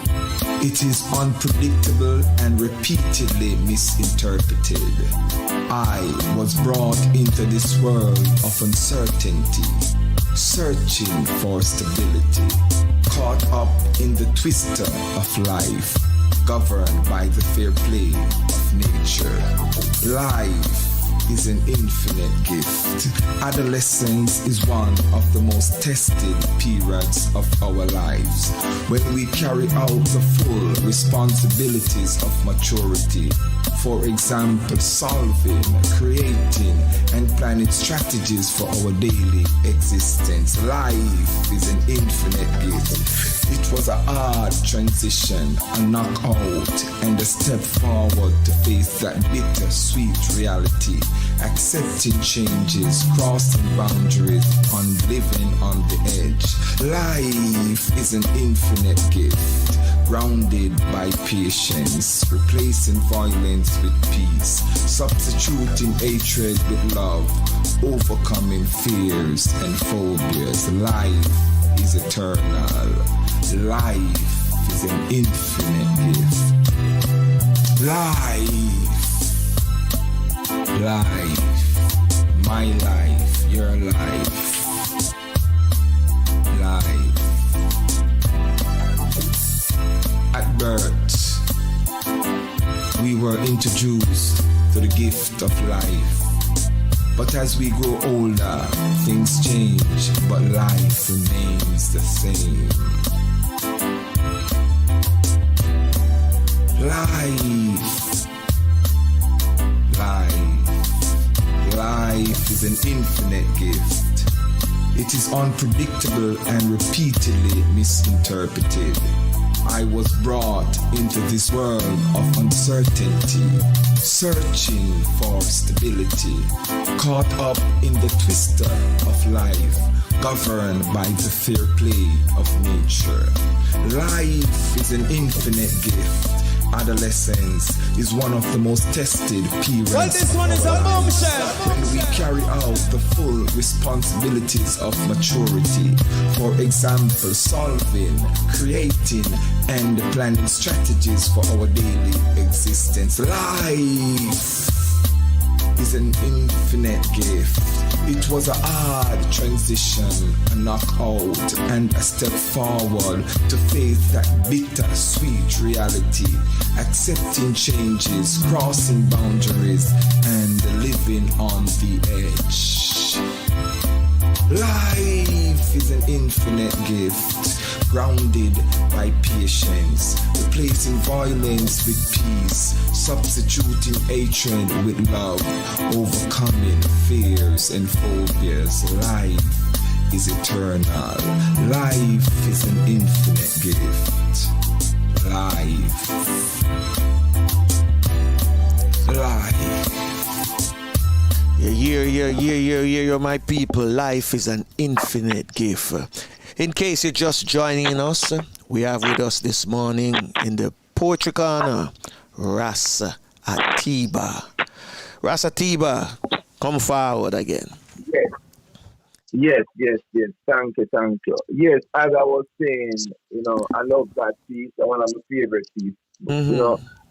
It is unpredictable and repeatedly misinterpreted. I was brought into this world of uncertainty, searching for stability, caught up in the twister of life, governed by the fair play of nature. Life is an infinite gift. Adolescence is one of the most tested periods of our lives, when we carry out the full responsibilities of maturity. For example, solving, creating, and planning strategies for our daily existence. Life is an infinite gift. It was a hard transition, a knockout, and a step forward to face that bitter-sweet reality. Accepting changes, crossing boundaries, on living on the edge. Life is an infinite gift, grounded by patience, replacing violence with peace, substituting hatred with love, overcoming fears and phobias. Life is eternal. Life is an infinite gift. Life, my life, your life. Life. At birth, we were introduced to the gift of life. But as we grow older, things change, but life remains the same. Life is an infinite gift. It is unpredictable and repeatedly misinterpreted. I was brought into this world of uncertainty, searching for stability, caught up in the twister of life, governed by the fair play of nature. Life is an infinite gift. Adolescence is one of the most tested periods. Well, this one is a bombshell. When we carry out the full responsibilities of maturity, for example, solving, creating, and planning strategies for our daily existence. Life is an infinite gift. It was a hard transition, a knockout, and a step forward to face that bitter, sweet reality, accepting changes, crossing boundaries, and living on the edge. Life is an infinite gift, grounded by patience, replacing violence with peace, substituting hatred with love, overcoming fears and phobias. Life is eternal. Life is an infinite gift. Life. Yeah, my people. Life is an infinite gift. In case you're just joining us, we have with us this morning in the Poetry Corner, Ras Atiba. Ras Atiba, come forward again. Yes. Thank you. Yes, as I was saying, I love that piece. One of my favorite pieces.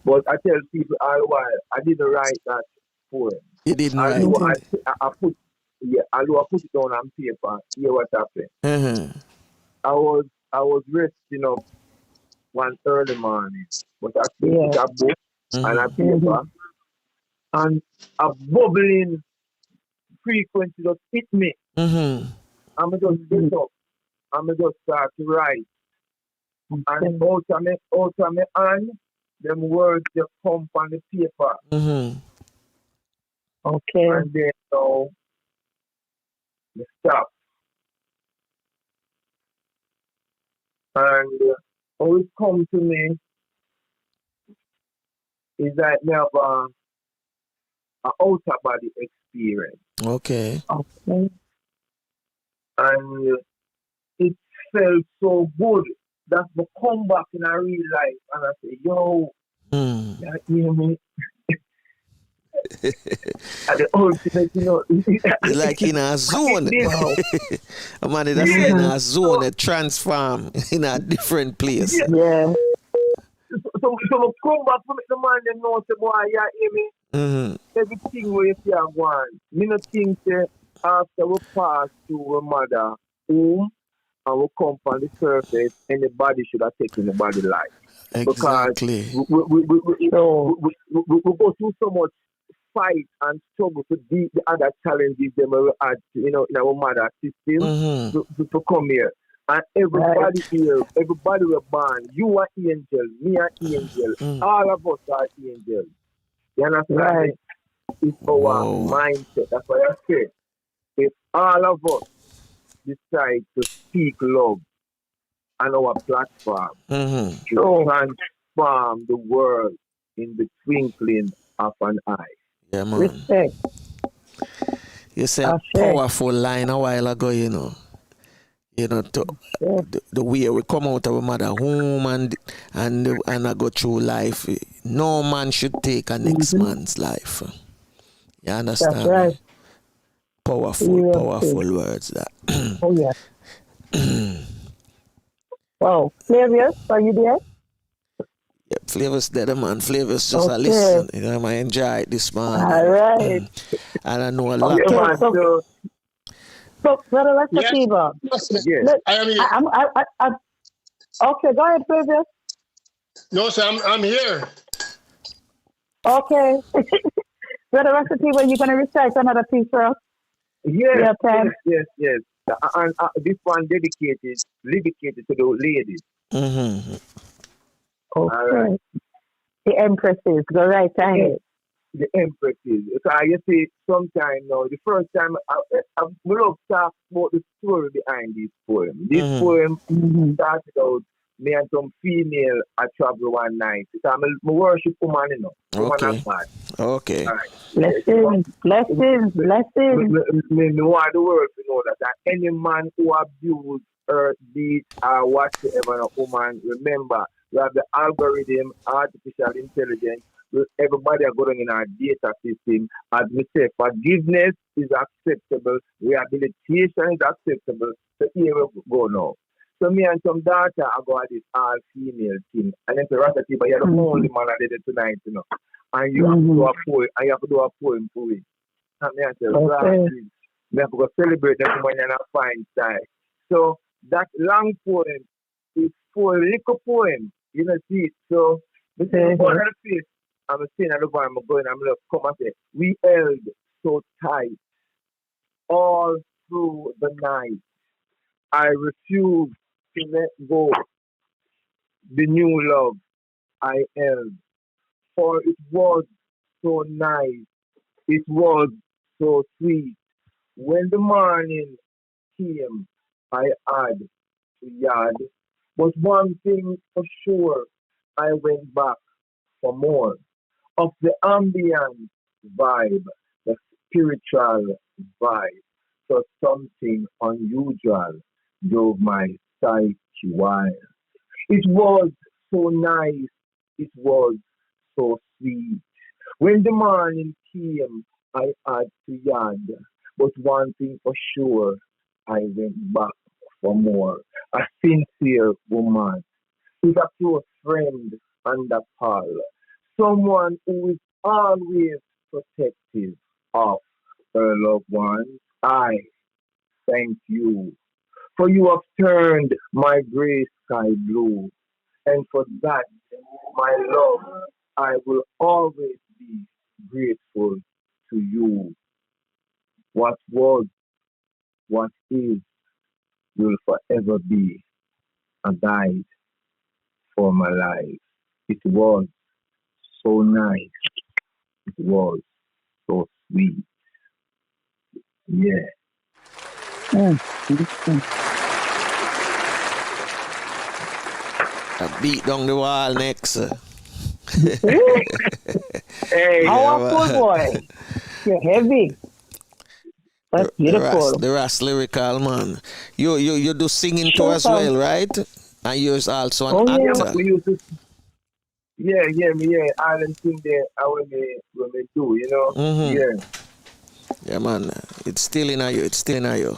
But I tell people all the while, I didn't write that poem. You didn't write it? I put it down on paper. Hear what happened. I was resting up one early morning, but I took a book and a paper, and a bubbling frequency just hit me. I'm just get up. I'm just start to write, and out of my hand, them words just come on the paper. Okay. And then we stop. And how it come to me is that I have an outer body experience. Okay. And it felt so good that I come back in a real life and I say, yo, you hear me? And the ultimate, It's like in a zone. A man that's in a zone, a transform in a different place. Yeah. So I come back from the man and know, say, boy, you hear me? Everything where you see I want. Me not think say after we pass through a mother home and we come on the surface, anybody should have taken the body life. Exactly. Because we go through so much fight and struggle to beat the other challenges them we had, in our mother system to come here. And everybody here, everybody we're born. You are angel, me are angel, all of us are angels. You understand? Right. It's our mindset. That's why I say, if all of us decide to speak love on our platform, to transform the world in the twinkling of an eye. Yeah, man. Respect. You said a powerful line a while ago, the way we come out of a mother home and I go through life. No man should take a next man's life. You understand? That's right. Powerful words that. Oh yeah. Wow. Flavius, are you there? Yeah, Flavius there, man. Flavius just a listen. I enjoy it this morning. All right. And I know a lot. So, Brother Ras Atiba. Yes. I am here. Okay, go ahead, Flavius. No, sir, I'm here. Okay. Brother Ras Atiba, you going to recite another piece for us? Yes. And this one dedicated to the ladies. Okay. The empresses, go right ahead. The empresses. Because you see, sometimes now, the first time I love to talk about the story behind this poem. This poem started out me and some female I travel one night. Because I'm a worship woman, Okay. Okay. Right. Blessings. Me want the world to know that any man who abuse earth, beat, or whatsoever a woman, remember, we have the algorithm, artificial intelligence. Everybody are going in our data system. As we say, forgiveness is acceptable, rehabilitation is acceptable. So here we go now. So me and some daughter I go at this all-female thing. And then the Ras Atiba, you're the only man I did it tonight, And you have to do a poem, and you have to do a poem for it. And me I say, glasses. Me have to celebrate that woman in a fine style. So that long poem is for a little poem. You know, see it. So this is one of the face. I'm saying at the bar, I'm going, I'm going to come and say, we held so tight all through the night. I refuse to let go the new love I held. For it was so nice. It was so sweet. When the morning came, I had to yard. But one thing for sure, I went back for more of the ambient vibe, the spiritual vibe. So something unusual drove my psyche wild. It was so nice. It was so sweet. When the morning came, I had to yard. But one thing for sure, I went back for more. A sincere woman with a close friend and a pal. Someone who is always protective of her loved ones. I thank you. For you have turned my gray sky blue. And for that, my love, I will always be grateful to you. What was, what is, will forever be a guide for my life. It was so nice. It was so sweet. Yeah. I beat down the wall next. Hey, Powerful boy. You're heavy. That's beautiful. The Ras lyrical man. You do singing too as well, right? And you're also an actor. we used to, Island thing there, when we do, you know? Mm-hmm. Yeah. Yeah, man. It's still in you. It's still in you.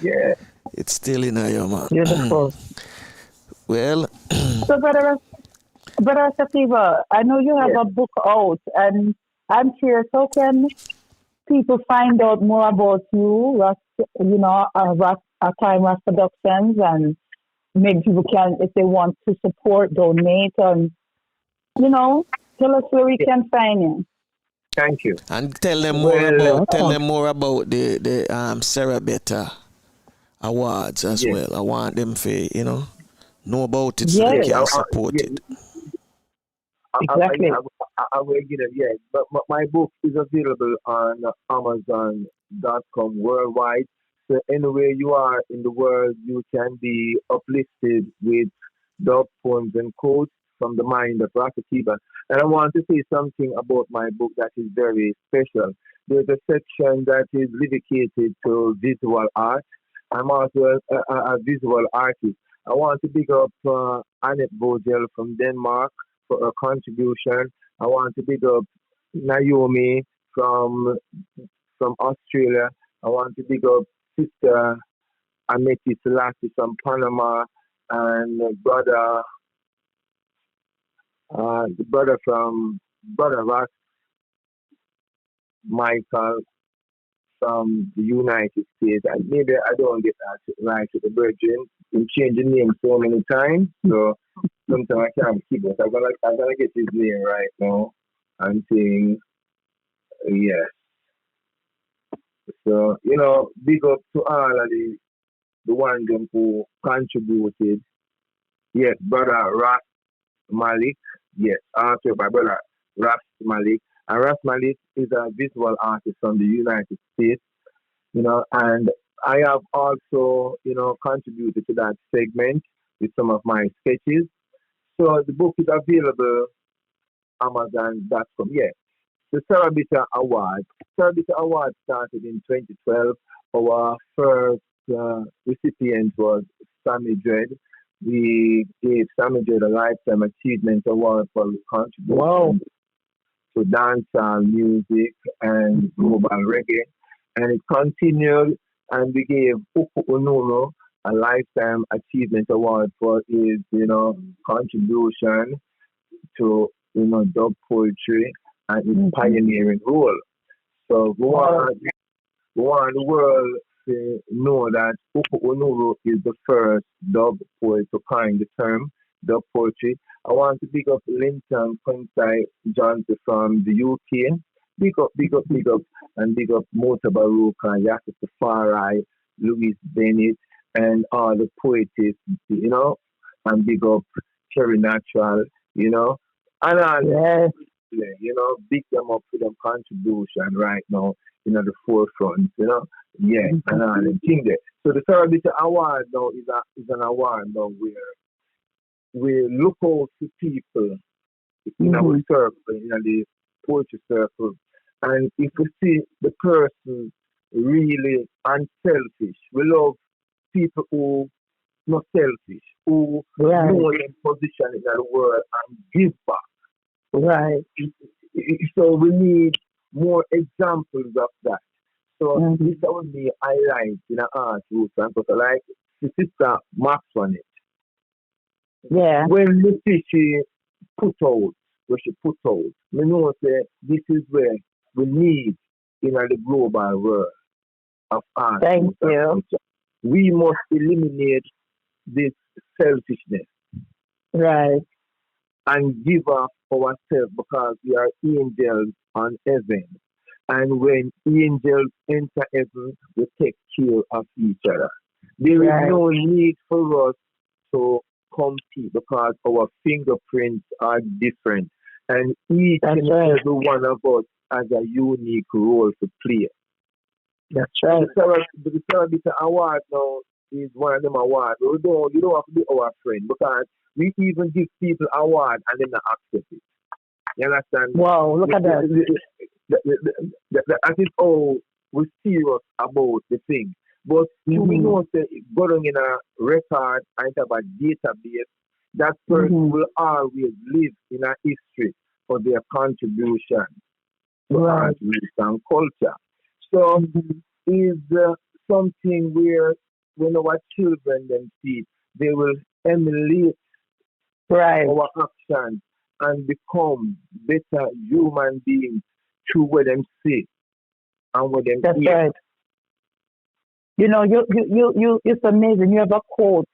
Yeah. It's still in you, man. Beautiful. Well. So, Brother Ras Atiba, I know you have a book out, and I'm curious, how can people find out more about you, Ras Productions, and maybe people can, if they want to support, donate, and, tell us where we can find you. Thank you. And tell them more about the Sarah Betta Awards as well. I want them to, know about it so they can support it. Exactly. I will get it, yes. But my book is available on Amazon.com worldwide. So anywhere you are in the world, you can be uplifted with dog poems and quotes from the mind of Ras Atiba. And I want to say something about my book that is very special. There's a section that is dedicated to visual art. I'm also a visual artist. I want to big up Annette Vogel from Denmark for her contribution. I want to big up Naomi from Australia. I want to big up Sister Ameti Selassie from Panama, and brother Ras Michael from the United States. And maybe I don't get that right with the Virgin. He changed the name so many times, so sometimes I can't keep it. I'm gonna get his name right now. I'm saying yes. So, big up to all of the ones who contributed. Yes, brother Ras Malik. Yes, also my brother Ras Malik. And Ras Malik is a visual artist from the United States, and I have also, contributed to that segment with some of my sketches. So the book is available Amazon.com. Yes. The Sarah Betta Award. Sarah Betta Award started in 2012. Our first recipient was Sammy Dread. We gave Sammy Dread a Lifetime Achievement Award for his contribution to dancehall music and global reggae. And it continued, and we gave Oku Onuora a Lifetime Achievement Award for his, contribution to, dub poetry and his pioneering role. So we want the world to know that Oku Onuora is the first dub poet to coin the term dub poetry. I want to big up Linton Contai Johnson from the UK. Big up, and big up Mota Baruka, Yasser Safari, Louis Bennett, and all the poetess, and big up Cherry Natural, and all Yes. big them up for them contribution right now, the forefront, and all them thing there. So the Serabita Award now is an award now where we look out to people in our circle, in the poetry circle, and if we see the person really unselfish, we love people who not selfish, who Right. know their position in the world and give back. Right. So we need more examples of that. So Mhm. this would be highlight in an art route and because like the sister Max on it. Yeah. When the she put out, we know that this is where we need in the global world of art. Thank you. We must eliminate this selfishness Right. and give up ourselves because we are angels on heaven. And when angels enter heaven, we take care of each other. There is Right. no need for us to compete because our fingerprints are different. And each That's and right. every one of us has a unique role to play. That's right. The Serabita Award now is one of them awards. You don't have to be our friend because we even give people award and then not accept it. You understand? Wow, look at that. That is how we serious about the thing. But we know that going in a record and have a database, that person will always live in a history for their contribution to art, music, and culture. So is something where when our children then see, they will emulate our actions and become better human beings through what them see and what them That's hear. right. It's amazing. You have a quote.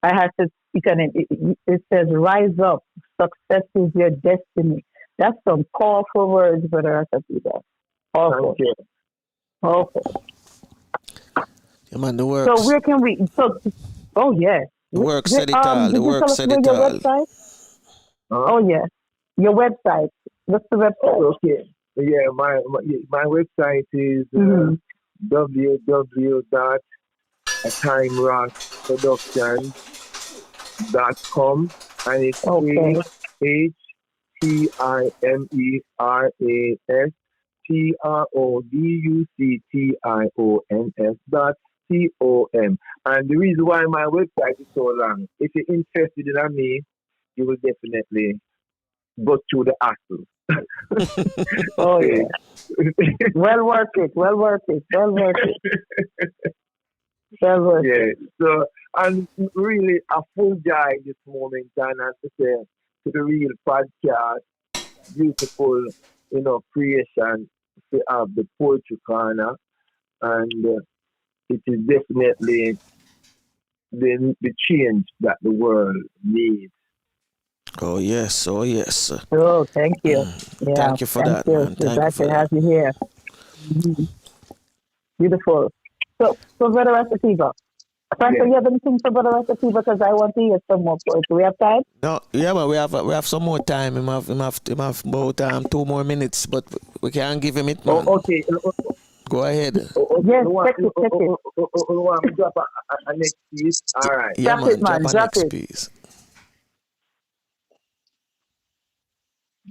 I had to speak on it. It says, "Rise up. Success is your destiny." That's some powerful words, Brother Ras Atiba. Powerful. Thank you. Powerful. Yeah, man, the works. So where can we? So, oh yeah. The work said it all. Did The you work tell us said where it your all. website? Oh yeah, your website. What's the website? Okay. Yeah, my website is www.timerasproductions.com and it's HTIMERASPRODUCTIONS.com. And the reason why my website is so long, if you're interested in me, you will definitely go through the hassle. Oh yeah. Well worth it. Well worth it. Well worth it. Well worth it. Yeah. So I'm really a full joy this moment, and as to say to the real podcast, beautiful, creation to have the poetry corner, and it is definitely the change that the world needs. Oh yes, oh yes. Oh, thank you. Yeah, Thank you for that, man. We're Thank you glad for to have that. you here. Beautiful. So Brother Ras Atiba, Franco, you have anything for Brother Ras Atiba? Because I want to hear some more poetry. Do we have time? No, yeah, but we have some more time. We have about 2 more minutes, but we can't give him it, man. Oh, okay. Go ahead. Yes, check it. Drop a next piece. All right. Yeah, Drop it, man. Drop a Drop next it. piece.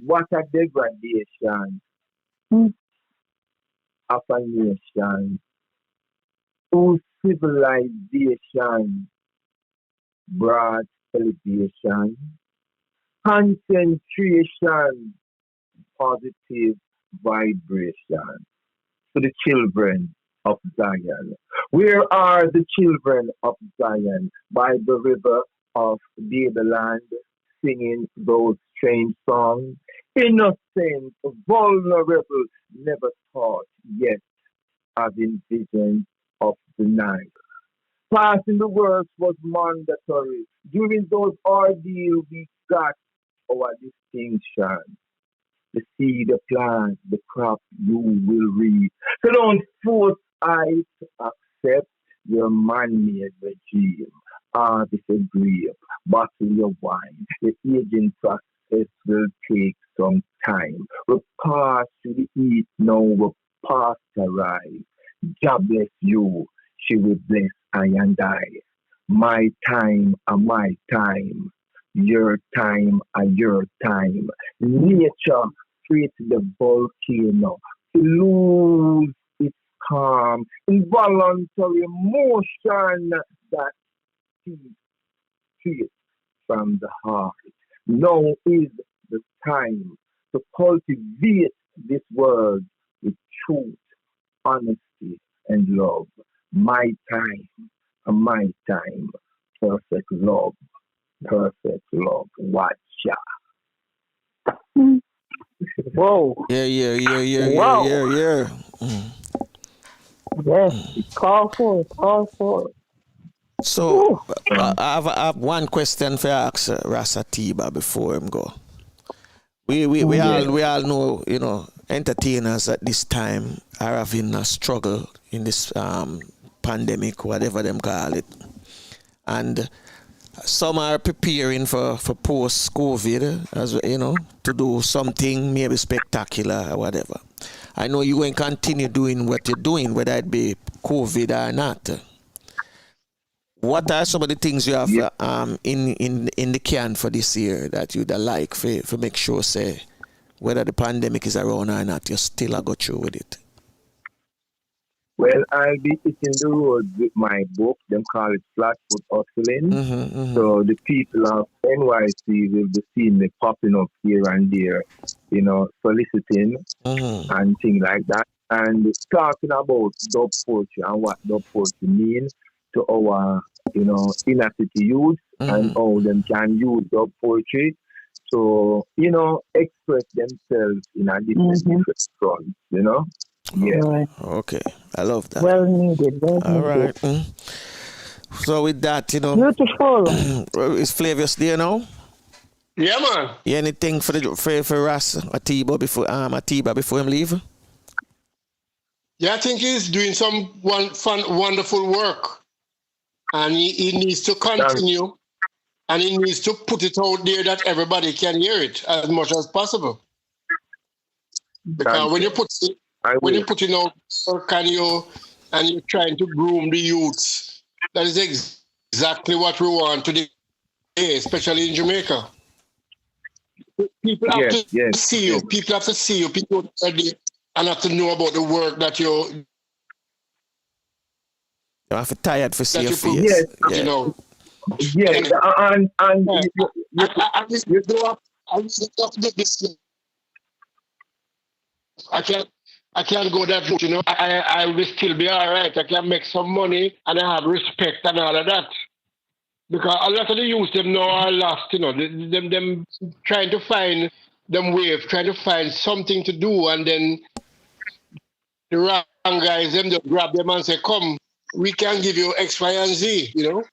What a degradation of a nation whose civilization brought elevation, concentration, positive vibration to the children of Zion. Where are the children of Zion? By the river of Babylon, singing those strange songs. Innocent, vulnerable, never taught yet having visions of the night. Passing the works was mandatory. During those ordeals, we got our distinction. The seed, the plant, the crop you will reap. So don't force I to accept your man-made regime. Disagree. Bottle your wine. The aging process will take some time. We pass to the eat now, we pasteurize. God bless you. She will bless I and I. My time and my time. Your time and your time. Nature creates the volcano to lose its calm. Involuntary motion that sees straight from the heart. Now is the time to cultivate this world with truth, honesty, and love. My time and my time. Perfect love. Perfect love. Watch ya. Whoa. Yeah. Yes. Call for it. Call for it. So I have one question for ask Ras Atiba before him go. We all know, you know, entertainers at this time are having a struggle in this pandemic, whatever them call it, and some are preparing for post-COVID, as you know, to do something maybe spectacular or whatever. I know you're going to continue doing what you're doing, whether it be COVID or not. What are some of the things you have in the can for this year that you'd like for make sure, say, whether the pandemic is around or not, you still go through with it? Well, I'll be hitting the road with my book. Them call it Flatfoot Hustling. So the people of NYC will be seeing me popping up here and there, you know, soliciting and things like that. And talking about dub poetry and what dub poetry means to our, you know, inner city youth and how them can use dub poetry to, you know, express themselves in a different front, you know? Yeah. Right. Okay. I love that. Well needed. All right. So with that, you know, beautiful. Is Flavius there now? Yeah, man. Yeah, anything for Ras Atiba before him leave? Yeah, I think he's doing some wonderful work, and he needs to continue, and he needs to put it out there that everybody can hear it as much as possible. Because when you put it out work and you're trying to groom the youths, that is exactly what we want today, especially in Jamaica. People have to see you. People have to see you. People and have to know about the work that you have to tired for see your face. Yes. You know. Yes. I can't go that route, you know. I will still be all right. I can make some money and I have respect and all of that. Because a lot of the youth them now are lost, you know. Them trying to find them way, trying to find something to do, and then the wrong guys them just grab them and say, "Come, we can give you X, Y, and Z," you know.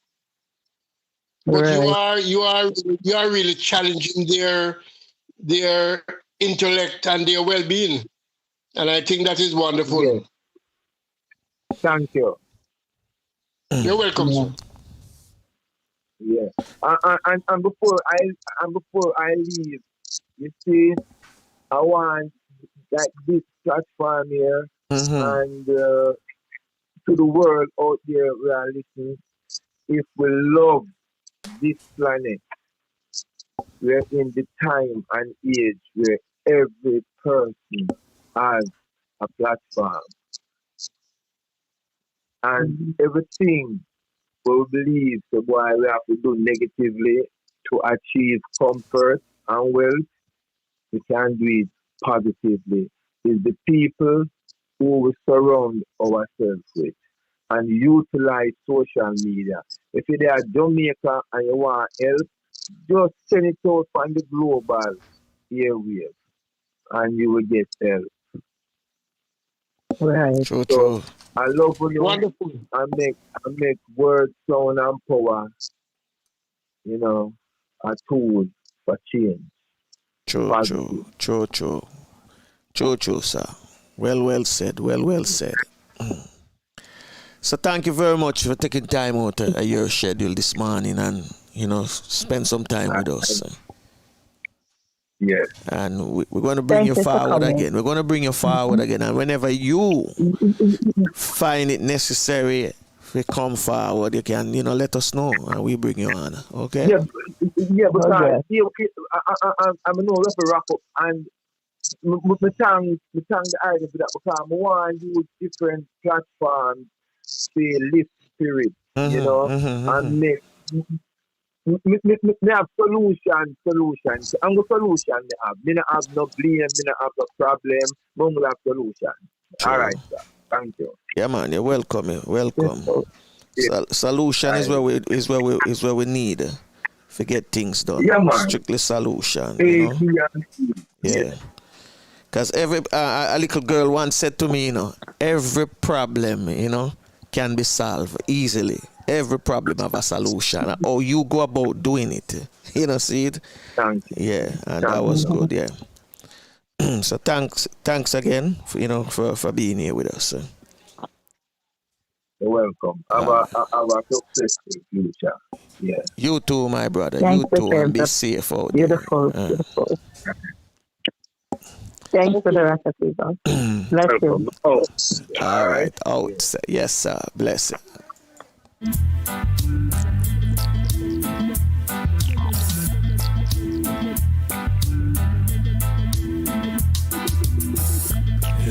But you are really challenging their intellect and their well-being. And I think that is wonderful. Yes. Thank you. You're welcome, sir. Yeah. And before I leave, you see, I want like this platform here and to the world out there who are listening, if we love this planet, we're in the time and age where every person has a platform. And everything we believe the boy we have to do negatively to achieve comfort and wealth, we can do it positively. It's the people who we surround ourselves with and utilize social media. If you're at Jamaica and you want help, just send it out on the global airwaves and you will get help. Right. True, So true. I love you. Wonderful. I make words, sound, and power, a tool for change. True, Positive. true, sir. Well said. Well said. So thank you very much for taking time out of your schedule this morning and spend some time with us. Yes. And we're going to bring you forward again. We're going to bring you forward again. And whenever you find it necessary to come forward, you can, let us know and we bring you on. Okay? Yeah, because I'm a no refer wrap up and me thank the idea for that because I want to use different platforms to lift spirit, and make me have solution. I'm the solution me have. Me not have no blame, me not have no problem, but we have solution. True. All right, sir. Thank you. Yeah, man, you're welcome. Solution is where we need to get things done. Yeah, man. Strictly solution. Yeah. Because a little girl once said to me, every problem, can be solved easily. Every problem have a solution. Or you go about doing it. See it? Thank you. Yeah, and that was good, yeah. So thanks again for being here with us. You're welcome. Have a successful future. Yeah. You too, my brother. Thanks, you too, and be Reems. safe out Beautiful. Thanks for the Ras Atiba. Bless you. All right. Out. Yes, sir. Bless you.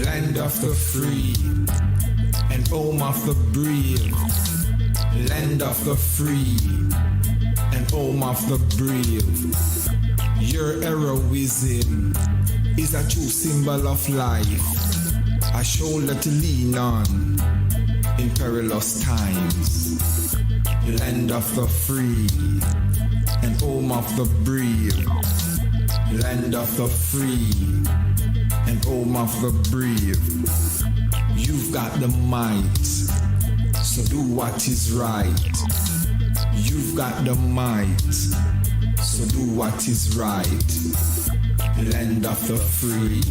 Land of the free and home of the brave. Land of the free and home of the brave. Your heroism is a true symbol of life, a shoulder to lean on in perilous times. Land of the free and home of the brave. Land of the free and home of the brave. You've got the might, so do what is right. You've got the might, so do what is right. Land of the free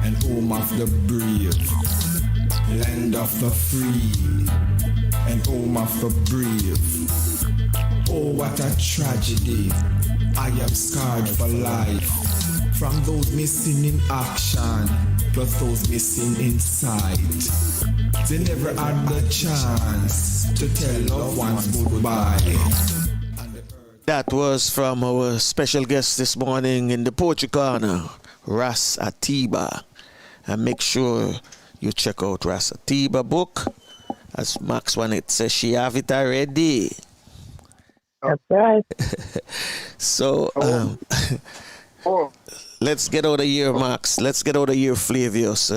and home of the brave. Land of the free and home of the brave. Oh, what a tragedy. I am scarred for life. From those missing in action, plus those missing in sight. They never had the chance to tell loved ones goodbye. That was from our special guest this morning in the Poetry Corner, Ras Atiba. And make sure you check out Ras Atiba book. As Max Wanett says, she have it already. That's right. So, let's get out of here, Max. Let's get out of here, Flavius.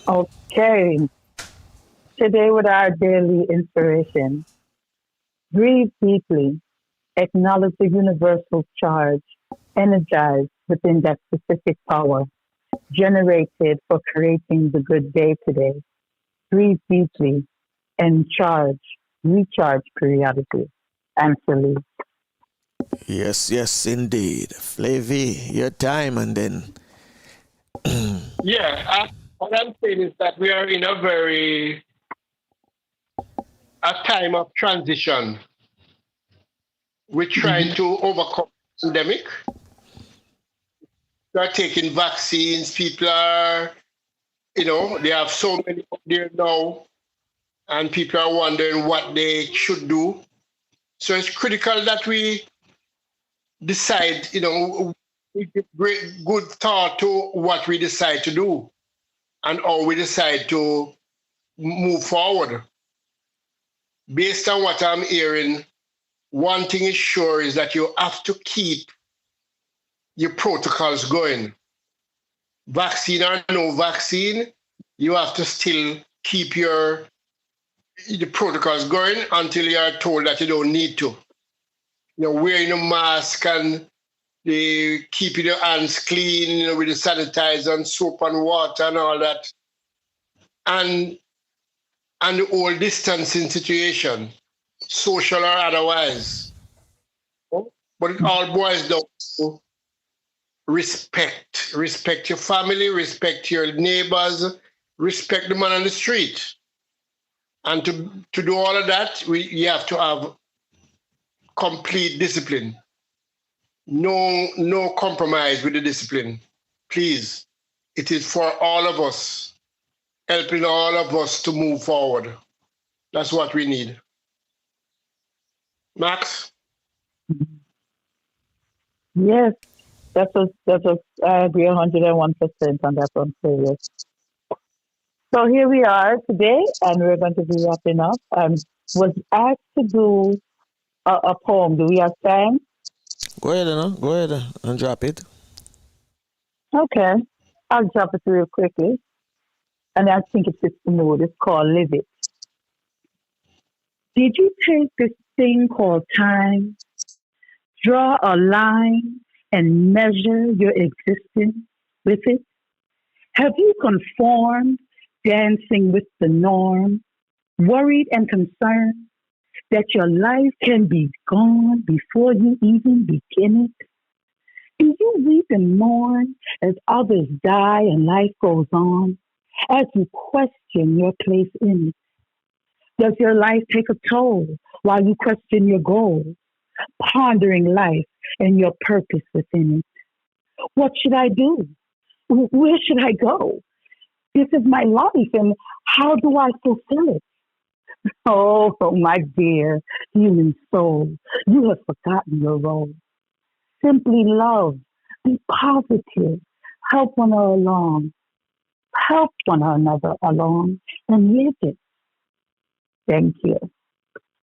Okay. Today with our daily inspiration. Breathe deeply. Acknowledge the universal charge. Energize within that specific power generated for creating the good day today. Breathe deeply and recharge periodically, and salute. Yes, indeed. Flavie, your time and then. What I'm saying is that we are in a time of transition. We're trying to overcome the pandemic. We are taking vaccines. People are, they have so many up there now, and people are wondering what they should do. So it's critical that we decide, we give good thought to what we decide to do and how we decide to move forward. Based on what I'm hearing, one thing is sure is that you have to keep your protocols going. Vaccine or no vaccine, you have to still keep the protocols going until you are told that you don't need to. Wearing a mask and the keeping your hands clean, with the sanitizer and soap and water and all that, and the whole distancing situation, social or otherwise. But it all boils down to respect. Respect your family, respect your neighbors, respect the man on the street. And to do all of that, you have to have complete discipline. No compromise with the discipline. Please. It is for all of us, helping all of us to move forward. That's what we need. Max? Yes, that's what I agree 101% on that one, serious. So here we are today, and we're going to be wrapping up. Was asked to do a poem. Do we have time? Go ahead and drop it. Okay, I'll drop it real quickly. And I think it fits the mood. It's called Live It. Did you take this thing called time, draw a line, and measure your existence with it? Have you conformed, dancing with the norm, worried and concerned that your life can be gone before you even begin it? Do you weep and mourn as others die and life goes on, as you question your place in it? Does your life take a toll while you question your goals, pondering life and your purpose within it? What should I do? Where should I go? This is my life, and how do I fulfill it? Oh, my dear human soul, you have forgotten your role. Simply love, be positive, help one another along, and live it. Thank you.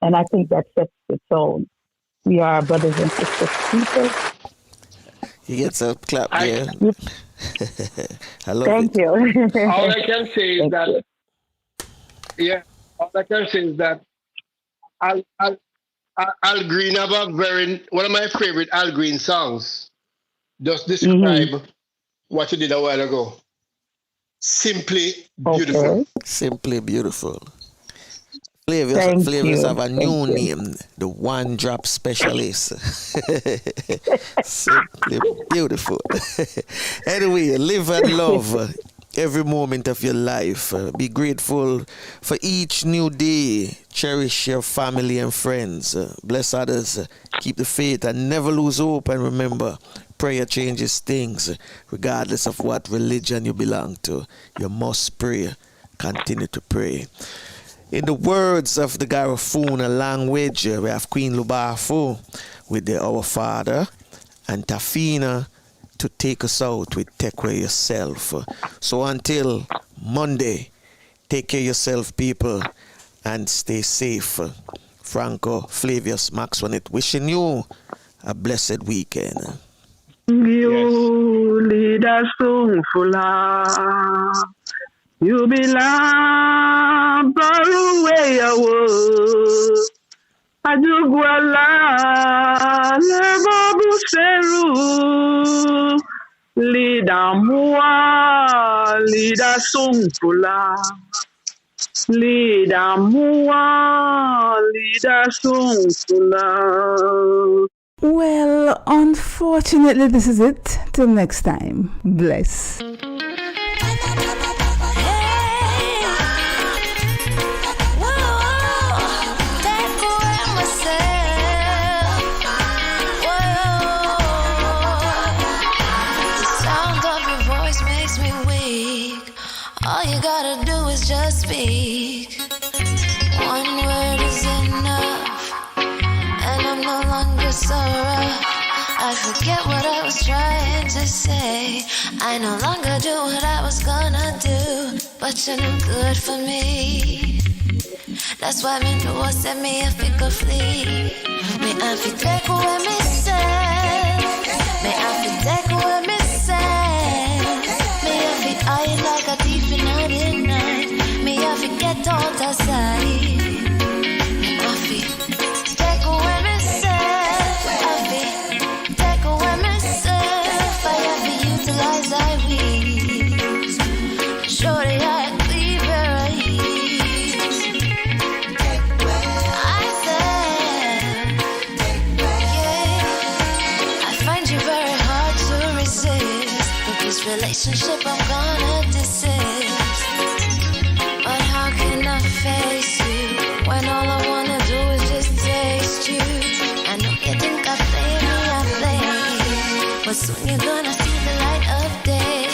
And I think that sets the tone. We are brothers and sisters people. You get some clap there. I love Thank it. you. All I can say is that, Al Green have one of my favorite Al Green songs. Just describe what you did a while ago. Simply beautiful. Okay. Simply beautiful. Flavors have a new name, the One Drop Specialist. Simply beautiful. Anyway, live and love every moment of your life. Be grateful for each new day. Cherish your family and friends. Bless others. Keep the faith and never lose hope. And remember, prayer changes things. Regardless of what religion you belong to, you must pray. Continue to pray. In the words of the Garifuna language, we have Queen Lubafu with the Our Father and Tafina to take us out with Take Care Yourself. So until Monday, take care of yourself, people, and stay safe. Franco Flavius Maxwell, wishing you a blessed weekend. You lead us to full. You belong far away away. Ajuguala leva buseru. Lida mua, lida sungfula. Lida mua, lida sungfula. Well, unfortunately, this is it. Till next time. Bless. Just speak. One word is enough, and I'm no longer so rough. I forget what I was trying to say. I no longer do what I was gonna do, but you're no good for me. That's why me know what set me if it could flee. Me I fi take away me say. Me I fi take away me say. Me I fi hide like a thief in the night. Me I fi get out of sight. Me I fi take away me say. I fi take away me say. relationship I'm gonna desist. But how can I face you when all I wanna do is just taste you? I know you think I play me, but soon you're gonna see the light of day.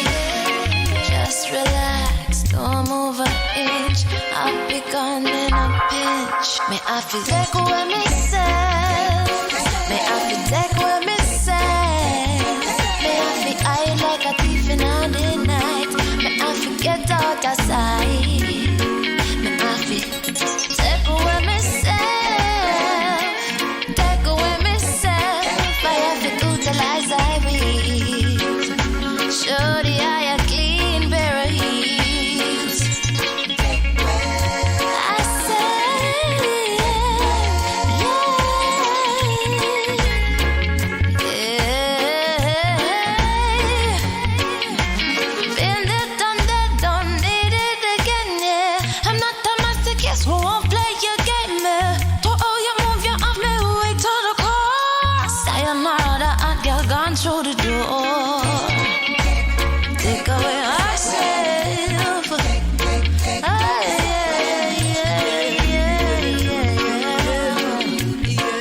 Just relax, don't move an inch. I'll be gone in a pinch. May I feel take away myself. May I feel take away myself. May I feel hide like a thief in the night. May I forget out of sight. May I feel take away myself. Take away myself. I have to utilize I breathe. Show the eye a clean pair of heels. I say, been there, done that, don't need it again, yeah. I'm not a masochist who won't play your game, to how you move your arm, me way to the core. Sayonara, the hot girl gone through the door. Take away ourselves. Ah, yeah, yeah, yeah, yeah, yeah.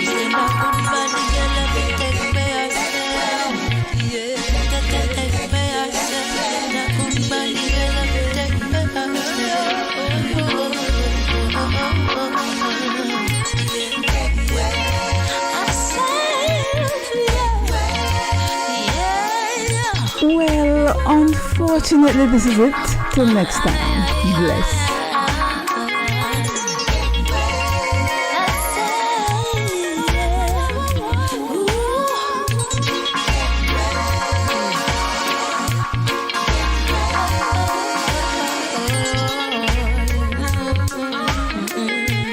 Say no goodbye, girl, let me take me ourselves. Yeah, take me ourselves. No goodbye, girl, let me take me Well, unfortunately, this is it. Till next time. Bless.